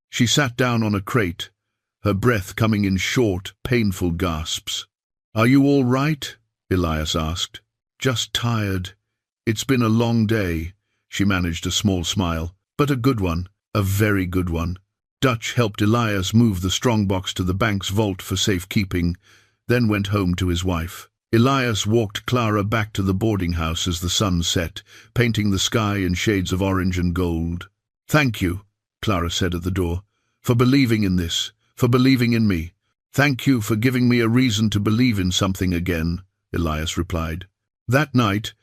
She sat down on a crate, her breath coming in short, painful gasps. "Are you all right?" Elias asked. "Just tired. It's been a long day." She managed a small smile. "But a good one, a very good one." Dutch helped Elias move the strongbox to the bank's vault for safekeeping, then went home to his wife. Elias walked Clara back to the boarding house as the sun set, painting the sky in shades of orange and gold. "Thank you," Clara said at the door, "for believing in this, for believing in me." "Thank you for giving me a reason to believe in something again," Elias replied. That night,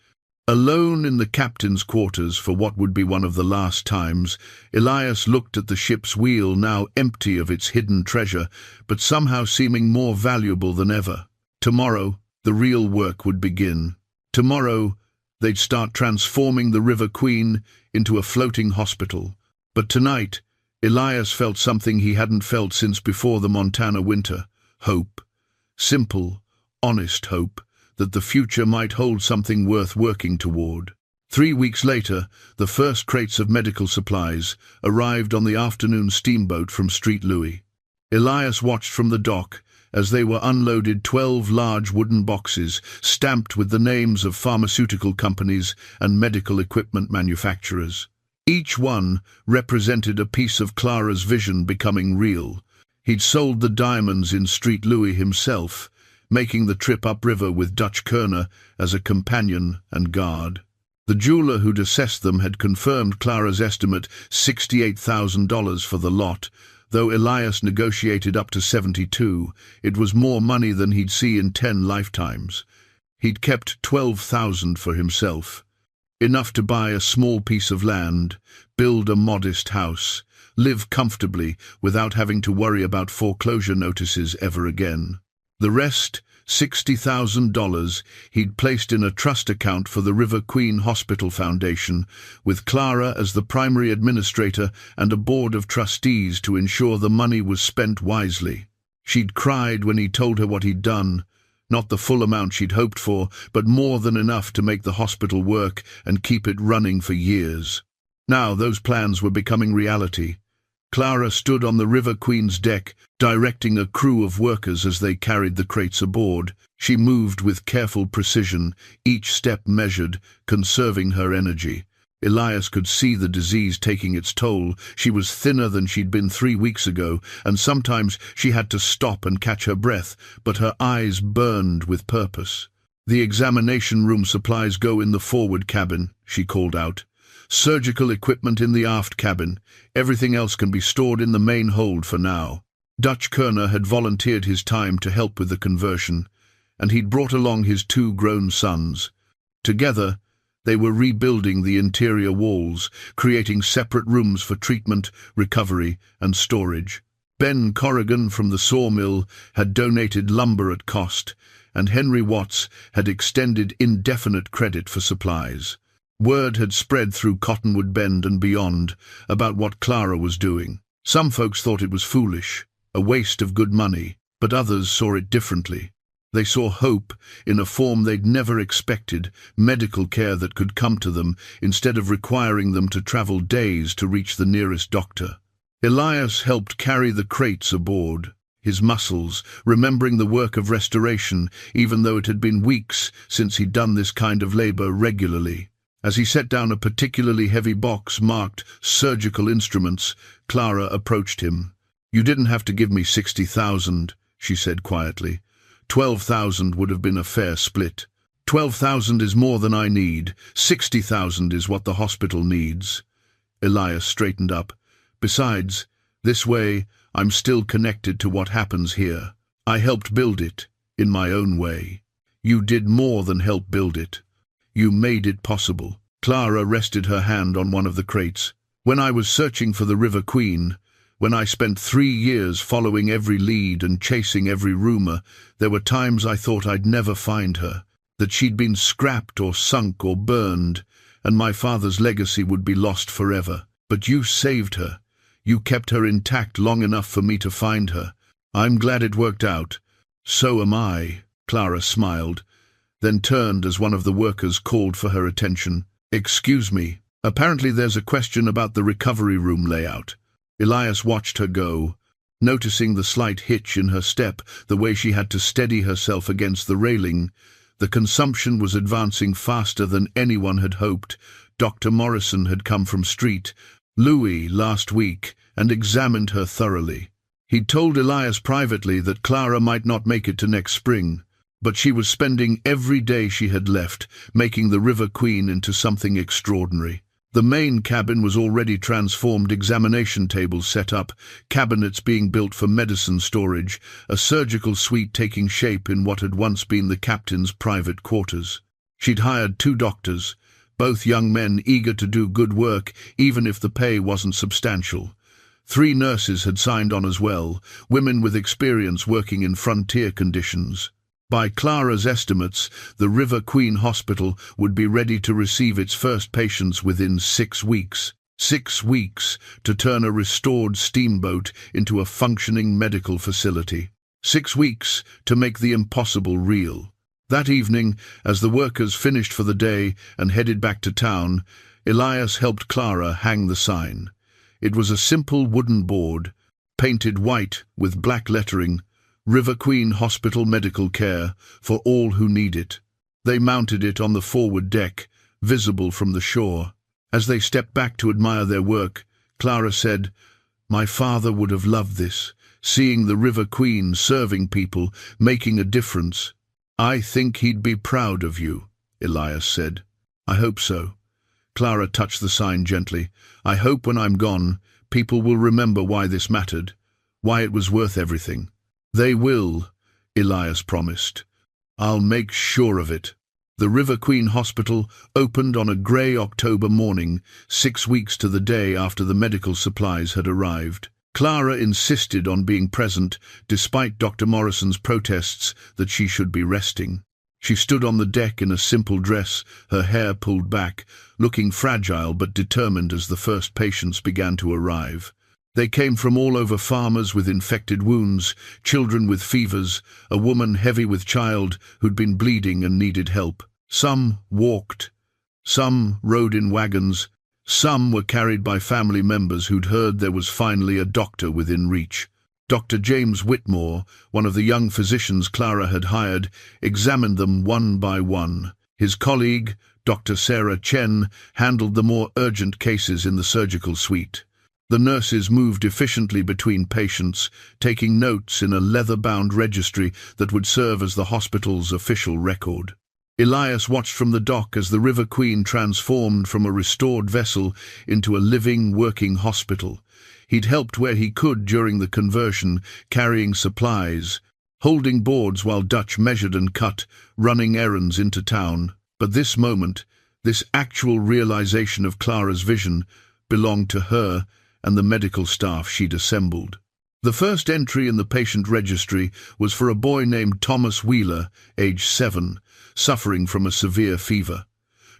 alone in the captain's quarters for what would be one of the last times, Elias looked at the ship's wheel, now empty of its hidden treasure, but somehow seeming more valuable than ever. Tomorrow, The real work would begin. Tomorrow, they'd start transforming the River Queen into a floating hospital. But tonight, Elias felt something he hadn't felt since before the Montana winter. Hope. Simple, honest hope that the future might hold something worth working toward. 3 weeks later, the first crates of medical supplies arrived on the afternoon steamboat from St. Louis. Elias watched from the dock as they were unloaded 12 large wooden boxes stamped with the names of pharmaceutical companies and medical equipment manufacturers. Each one represented a piece of Clara's vision becoming real. He'd sold the diamonds in St. Louis himself, making the trip upriver with Dutch Kerner as a companion and guard. The jeweler who'd assessed them had confirmed Clara's estimate $68,000 for the lot. Though Elias negotiated up to 72, it was more money than he'd see in 10 lifetimes. He'd kept 12,000 for himself, enough to buy a small piece of land, build a modest house, live comfortably without having to worry about foreclosure notices ever again. The rest, $60,000, he'd placed in a trust account for the River Queen Hospital Foundation, with Clara as the primary administrator and a board of trustees to ensure the money was spent wisely. She'd cried when he told her what he'd done, not the full amount she'd hoped for, but more than enough to make the hospital work and keep it running for years. Now those plans were becoming reality. Clara stood on the River Queen's deck, directing a crew of workers as they carried the crates aboard. She moved with careful precision, each step measured, conserving her energy. Elias could see the disease taking its toll. She was thinner than she'd been 3 weeks ago, and sometimes she had to stop and catch her breath, but her eyes burned with purpose. "The examination room supplies go in the forward cabin," she called out. "Surgical equipment in the aft cabin. Everything else can be stored in the main hold for now." Dutch Kerner had volunteered his time to help with the conversion, and he'd brought along his 2 grown sons. Together, they were rebuilding the interior walls, creating separate rooms for treatment, recovery, and storage. Ben Corrigan from the sawmill had donated lumber at cost, and Henry Watts had extended indefinite credit for supplies. Word had spread through Cottonwood Bend and beyond about what Clara was doing. Some folks thought it was foolish, a waste of good money, but others saw it differently. They saw hope in a form they'd never expected, medical care that could come to them instead of requiring them to travel days to reach the nearest doctor. Elias helped carry the crates aboard, his muscles remembering the work of restoration, even though it had been weeks since he'd done this kind of labor regularly. As he set down a particularly heavy box marked surgical instruments, Clara approached him. "You didn't have to give me 60,000, she said quietly. 12,000 would have been a fair split. 12,000 is more than I need. 60,000 is what the hospital needs." Elias straightened up. "Besides, this way, I'm still connected to what happens here. I helped build it, in my own way. You did more than help build it. You made it possible." Clara rested her hand on one of the crates. "When I was searching for the River Queen, when I spent 3 years following every lead and chasing every rumor, there were times I thought I'd never find her, that she'd been scrapped or sunk or burned, and my father's legacy would be lost forever. But you saved her. You kept her intact long enough for me to find her. I'm glad it worked out." "So am I," Clara smiled, then turned as one of the workers called for her attention. "Excuse me, apparently there's a question about the recovery room layout." Elias watched her go, noticing the slight hitch in her step, the way she had to steady herself against the railing. The consumption was advancing faster than anyone had hoped. Dr. Morrison had come from St. Louis last week and examined her thoroughly. He'd told Elias privately that Clara might not make it to next spring, but she was spending every day she had left, making the River Queen into something extraordinary. The main cabin was already transformed, examination tables set up, cabinets being built for medicine storage, a surgical suite taking shape in what had once been the captain's private quarters. She'd hired 2 doctors, both young men eager to do good work, even if the pay wasn't substantial. 3 nurses had signed on as well, women with experience working in frontier conditions. By Clara's estimates, the River Queen Hospital would be ready to receive its first patients within 6 weeks. 6 weeks to turn a restored steamboat into a functioning medical facility. 6 weeks to make the impossible real. That evening, as the workers finished for the day and headed back to town, Elias helped Clara hang the sign. It was a simple wooden board, painted white with black lettering, River Queen Hospital Medical Care for all who need it. They mounted it on the forward deck, visible from the shore. As they stepped back to admire their work, Clara said, "My father would have loved this, seeing the River Queen serving people, making a difference." "I think he'd be proud of you," Elias said. "I hope so." Clara touched the sign gently. "I hope when I'm gone, people will remember why this mattered, why it was worth everything." "They will," Elias promised. "I'll make sure of it." The River Queen Hospital opened on a grey October morning, 6 weeks to the day after the medical supplies had arrived. Clara insisted on being present, despite Dr. Morrison's protests that she should be resting. She stood on the deck in a simple dress, her hair pulled back, looking fragile but determined as the first patients began to arrive. They came from all over: farmers with infected wounds, children with fevers, a woman heavy with child who'd been bleeding and needed help. Some walked, some rode in wagons, some were carried by family members who'd heard there was finally a doctor within reach. Dr. James Whitmore, one of the young physicians Clara had hired, examined them one by one. His colleague, Dr. Sarah Chen, handled the more urgent cases in the surgical suite. The nurses moved efficiently between patients, taking notes in a leather-bound registry that would serve as the hospital's official record. Elias watched from the dock as the River Queen transformed from a restored vessel into a living, working hospital. He'd helped where he could during the conversion, carrying supplies, holding boards while Dutch measured and cut, running errands into town. But this moment, this actual realization of Clara's vision, belonged to her and the medical staff she'd assembled. The first entry in the patient registry was for a boy named Thomas Wheeler, age 7, suffering from a severe fever.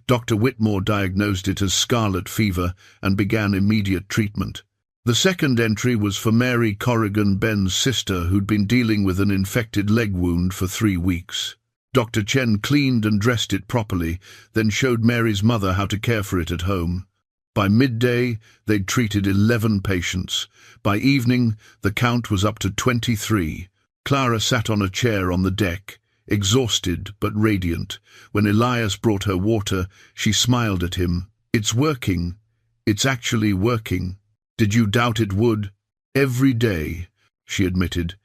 Dr. Whitmore diagnosed it as scarlet fever and began immediate treatment. The second entry was for Mary Corrigan, Ben's sister, who'd been dealing with an infected leg wound for 3 weeks. Dr. Chen cleaned and dressed it properly, then showed Mary's mother how to care for it at home. By midday, they'd treated 11 patients. By evening, the count was up to 23. Clara sat on a chair on the deck, exhausted but radiant. When Elias brought her water, she smiled at him. "It's working. It's actually working. Did you doubt it would?" "Every day," she admitted.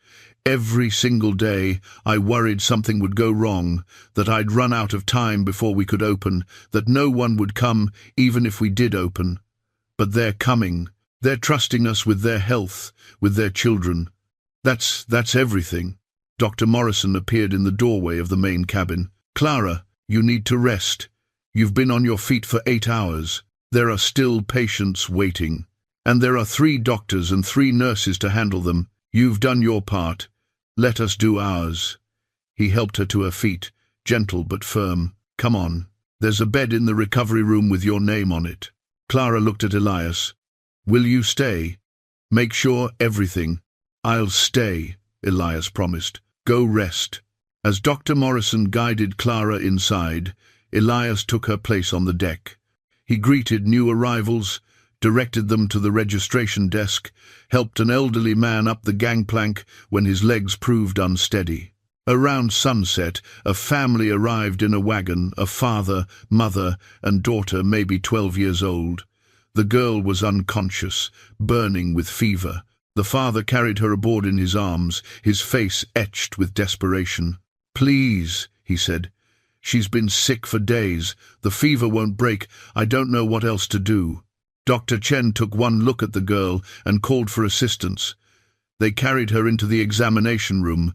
"Every single day, I worried something would go wrong, that I'd run out of time before we could open, that no one would come even if we did open. But they're coming. They're trusting us with their health, with their children. That's everything." Dr. Morrison appeared in the doorway of the main cabin. "Clara, you need to rest. You've been on your feet for 8 hours. There are still patients waiting. And there are 3 doctors and 3 nurses to handle them. You've done your part. Let us do ours." He helped her to her feet, gentle but firm. "Come on. There's a bed in the recovery room with your name on it." Clara looked at Elias. "Will you stay? Make sure everything." "I'll stay," Elias promised. "Go rest." As Dr. Morrison guided Clara inside, Elias took her place on the deck. He greeted new arrivals, directed them to the registration desk, helped an elderly man up the gangplank when his legs proved unsteady. Around sunset, a family arrived in a wagon, a father, mother, and daughter, maybe 12 years old. The girl was unconscious, burning with fever. The father carried her aboard in his arms, his face etched with desperation. "Please," he said. "She's been sick for days. The fever won't break. I don't know what else to do." Dr. Chen took one look at the girl and called for assistance. They carried her into the examination room,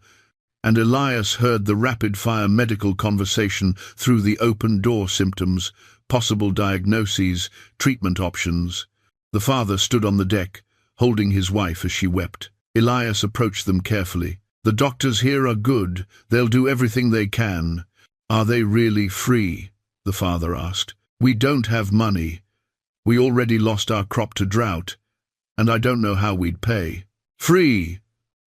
and Elias heard the rapid-fire medical conversation through the open-door: symptoms, possible diagnoses, treatment options. The father stood on the deck, holding his wife as she wept. Elias approached them carefully. The doctors here are good. They'll do everything they can. Are they really free? The father asked. We don't have money. We already lost our crop to drought, and I don't know how we'd pay. Free,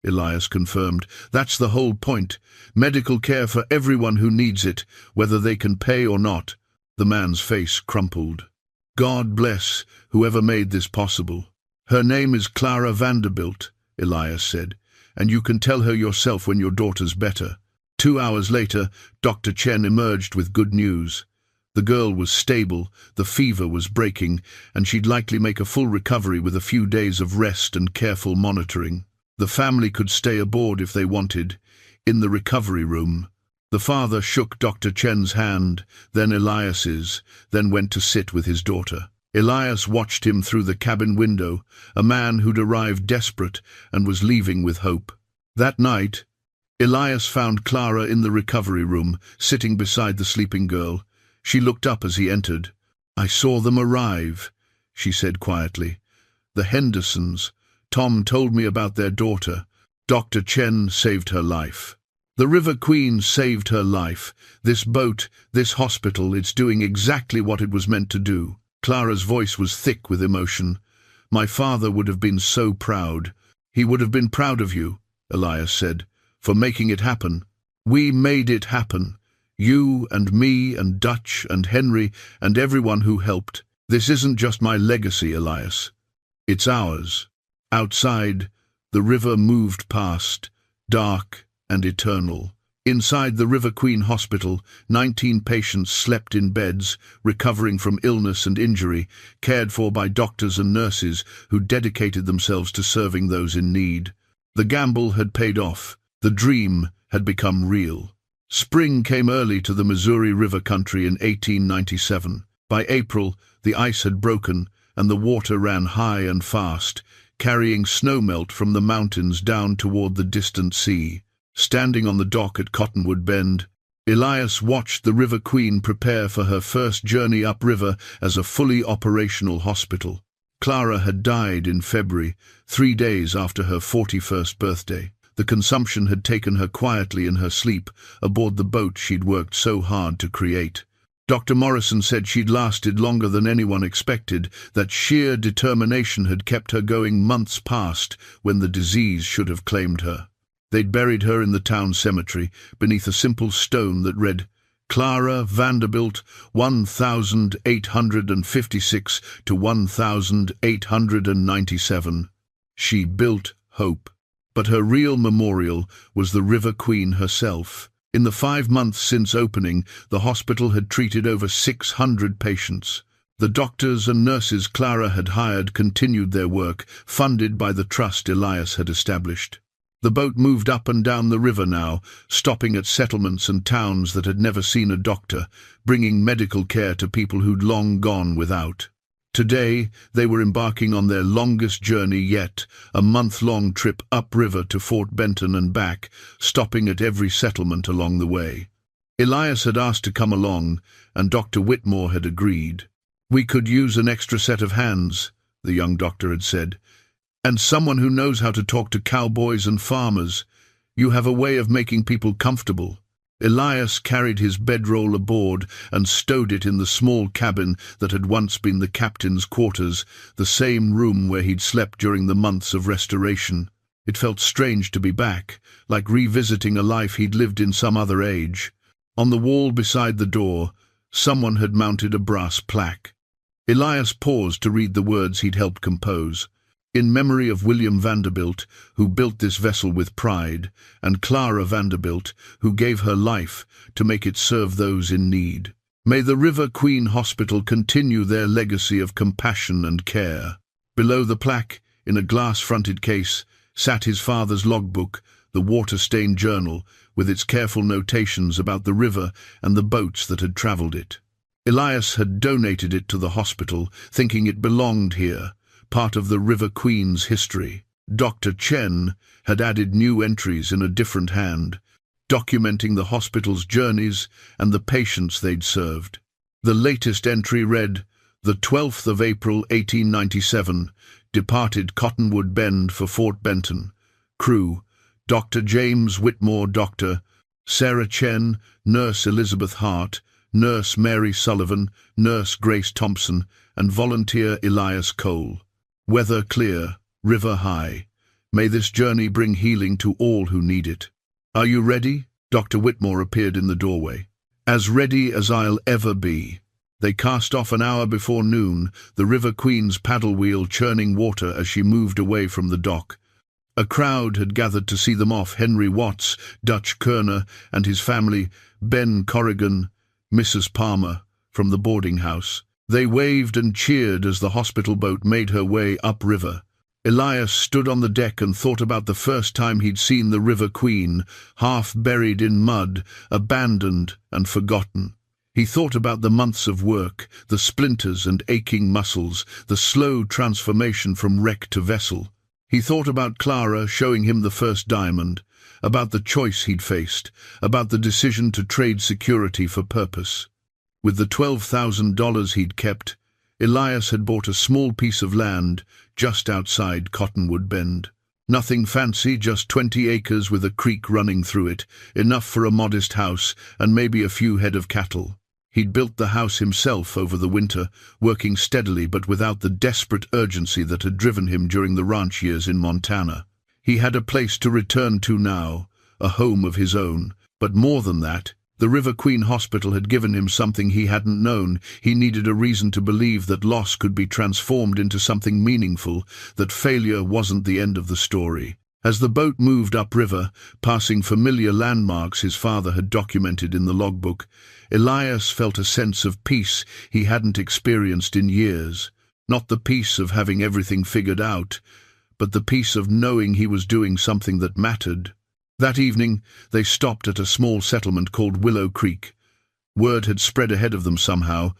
Elias confirmed. That's the whole point. Medical care for everyone who needs it, whether they can pay or not. The man's face crumpled. God bless whoever made this possible. Her name is Clara Vanderbilt, Elias said, and you can tell her yourself when your daughter's better. 2 hours later, Dr. Chen emerged with good news. The girl was stable, the fever was breaking, and she'd likely make a full recovery with a few days of rest and careful monitoring. The family could stay aboard if they wanted, in the recovery room. The father shook Dr. Chen's hand, then Elias's, then went to sit with his daughter. Elias watched him through the cabin window, a man who'd arrived desperate and was leaving with hope. That night, Elias found Clara in the recovery room, sitting beside the sleeping girl. She looked up as he entered. I saw them arrive, she said quietly. The Hendersons. Tom told me about their daughter. Dr. Chen saved her life. The River Queen saved her life. This boat, this hospital, it's doing exactly what it was meant to do. Clara's voice was thick with emotion. My father would have been so proud. He would have been proud of you, Elias said, for making it happen. We made it happen. You and me and Dutch and Henry and everyone who helped. This isn't just my legacy, Elias. It's ours. Outside, the river moved past, dark and eternal. Inside the River Queen Hospital, 19 patients slept in beds, recovering from illness and injury, cared for by doctors and nurses who dedicated themselves to serving those in need. The gamble had paid off. The dream had become real. Spring came early to the Missouri River country in 1897. By April, the ice had broken and the water ran high and fast, carrying snowmelt from the mountains down toward the distant sea. Standing on the dock at Cottonwood Bend, Elias watched the River Queen prepare for her first journey upriver as a fully operational hospital. Clara had died in February, 3 days after her 41st birthday. The consumption had taken her quietly in her sleep aboard the boat she'd worked so hard to create. Dr. Morrison said she'd lasted longer than anyone expected, that sheer determination had kept her going months past when the disease should have claimed her. They'd buried her in the town cemetery, beneath a simple stone that read, Clara Vanderbilt, 1856 to 1897. She built hope. But her real memorial was the River Queen herself. In the 5 months since opening, the hospital had treated over 600 patients. The doctors and nurses Clara had hired continued their work, funded by the trust Elias had established. The boat moved up and down the river now, stopping at settlements and towns that had never seen a doctor, bringing medical care to people who'd long gone without. Today, they were embarking on their longest journey yet, a month-long trip upriver to Fort Benton and back, stopping at every settlement along the way. Elias had asked to come along, and Dr. Whitmore had agreed. We could use an extra set of hands, the young doctor had said, and someone who knows how to talk to cowboys and farmers. You have a way of making people comfortable. Elias carried his bedroll aboard and stowed it in the small cabin that had once been the captain's quarters, the same room where he'd slept during the months of restoration. It felt strange to be back, like revisiting a life he'd lived in some other age. On the wall beside the door, someone had mounted a brass plaque. Elias paused to read the words he'd helped compose. In memory of William Vanderbilt, who built this vessel with pride, and Clara Vanderbilt, who gave her life to make it serve those in need. May the River Queen Hospital continue their legacy of compassion and care. Below the plaque, in a glass-fronted case, sat his father's logbook, the water-stained journal, with its careful notations about the river and the boats that had travelled it. Elias had donated it to the hospital, thinking it belonged here, part of the River Queen's history. Dr. Chen had added new entries in a different hand, documenting the hospital's journeys and the patients they'd served. The latest entry read, the 12th of April 1897, departed Cottonwood Bend for Fort Benton. Crew, Dr. James Whitmore, Dr. Sarah Chen, Nurse Elizabeth Hart, Nurse Mary Sullivan, Nurse Grace Thompson, and Volunteer Elias Cole. Weather clear, river high. May this journey bring healing to all who need it. Are you ready? Dr. Whitmore appeared in the doorway. As ready as I'll ever be. They cast off an hour before noon, the River Queen's paddle wheel churning water as she moved away from the dock. A crowd had gathered to see them off. Henry Watts, Dutch Kerner, and his family, Ben Corrigan, Mrs. Palmer, from the boarding house. They waved and cheered as the hospital boat made her way upriver. Elias stood on the deck and thought about the first time he'd seen the River Queen, half buried in mud, abandoned and forgotten. He thought about the months of work, the splinters and aching muscles, the slow transformation from wreck to vessel. He thought about Clara showing him the first diamond, about the choice he'd faced, about the decision to trade security for purpose. With the $12,000 he'd kept, Elias had bought a small piece of land just outside Cottonwood Bend. Nothing fancy, just 20 acres with a creek running through it, enough for a modest house and maybe a few head of cattle. He'd built the house himself over the winter, working steadily but without the desperate urgency that had driven him during the ranch years in Montana. He had a place to return to now, a home of his own, but more than that, the River Queen Hospital had given him something he hadn't known. He needed a reason to believe that loss could be transformed into something meaningful, that failure wasn't the end of the story. As the boat moved upriver, passing familiar landmarks his father had documented in the logbook, Elias felt a sense of peace he hadn't experienced in years. Not the peace of having everything figured out, but the peace of knowing he was doing something that mattered. That evening, they stopped at a small settlement called Willow Creek. Word had spread ahead of them somehow,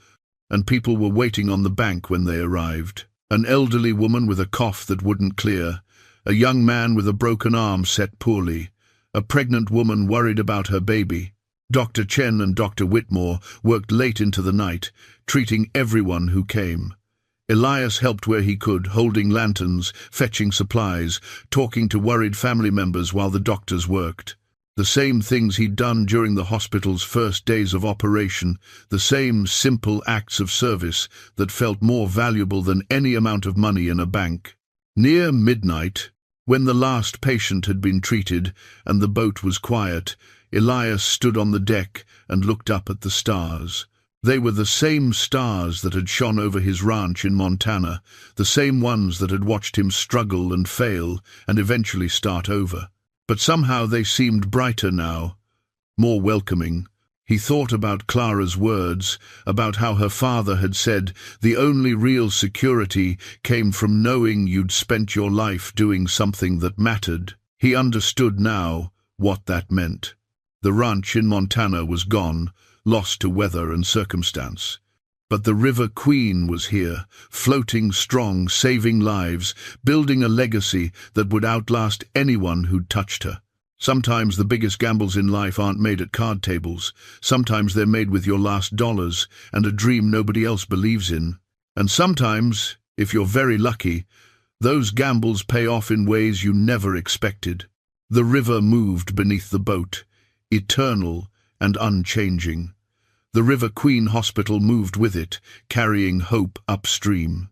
and people were waiting on the bank when they arrived. An elderly woman with a cough that wouldn't clear, a young man with a broken arm set poorly, a pregnant woman worried about her baby. Dr. Chen and Dr. Whitmore worked late into the night, treating everyone who came. Elias helped where he could, holding lanterns, fetching supplies, talking to worried family members while the doctors worked. The same things he'd done during the hospital's first days of operation, the same simple acts of service that felt more valuable than any amount of money in a bank. Near midnight, when the last patient had been treated and the boat was quiet, Elias stood on the deck and looked up at the stars. They were the same stars that had shone over his ranch in Montana, the same ones that had watched him struggle and fail and eventually start over. But somehow they seemed brighter now, more welcoming. He thought about Clara's words, about how her father had said the only real security came from knowing you'd spent your life doing something that mattered. He understood now what that meant. The ranch in Montana was gone, lost to weather and circumstance. But the River Queen was here, floating strong, saving lives, building a legacy that would outlast anyone who'd touched her. Sometimes the biggest gambles in life aren't made at card tables. Sometimes they're made with your last dollars and a dream nobody else believes in. And sometimes, if you're very lucky, those gambles pay off in ways you never expected. The river moved beneath the boat, eternal and unchanging. The River Queen Hospital moved with it, carrying hope upstream.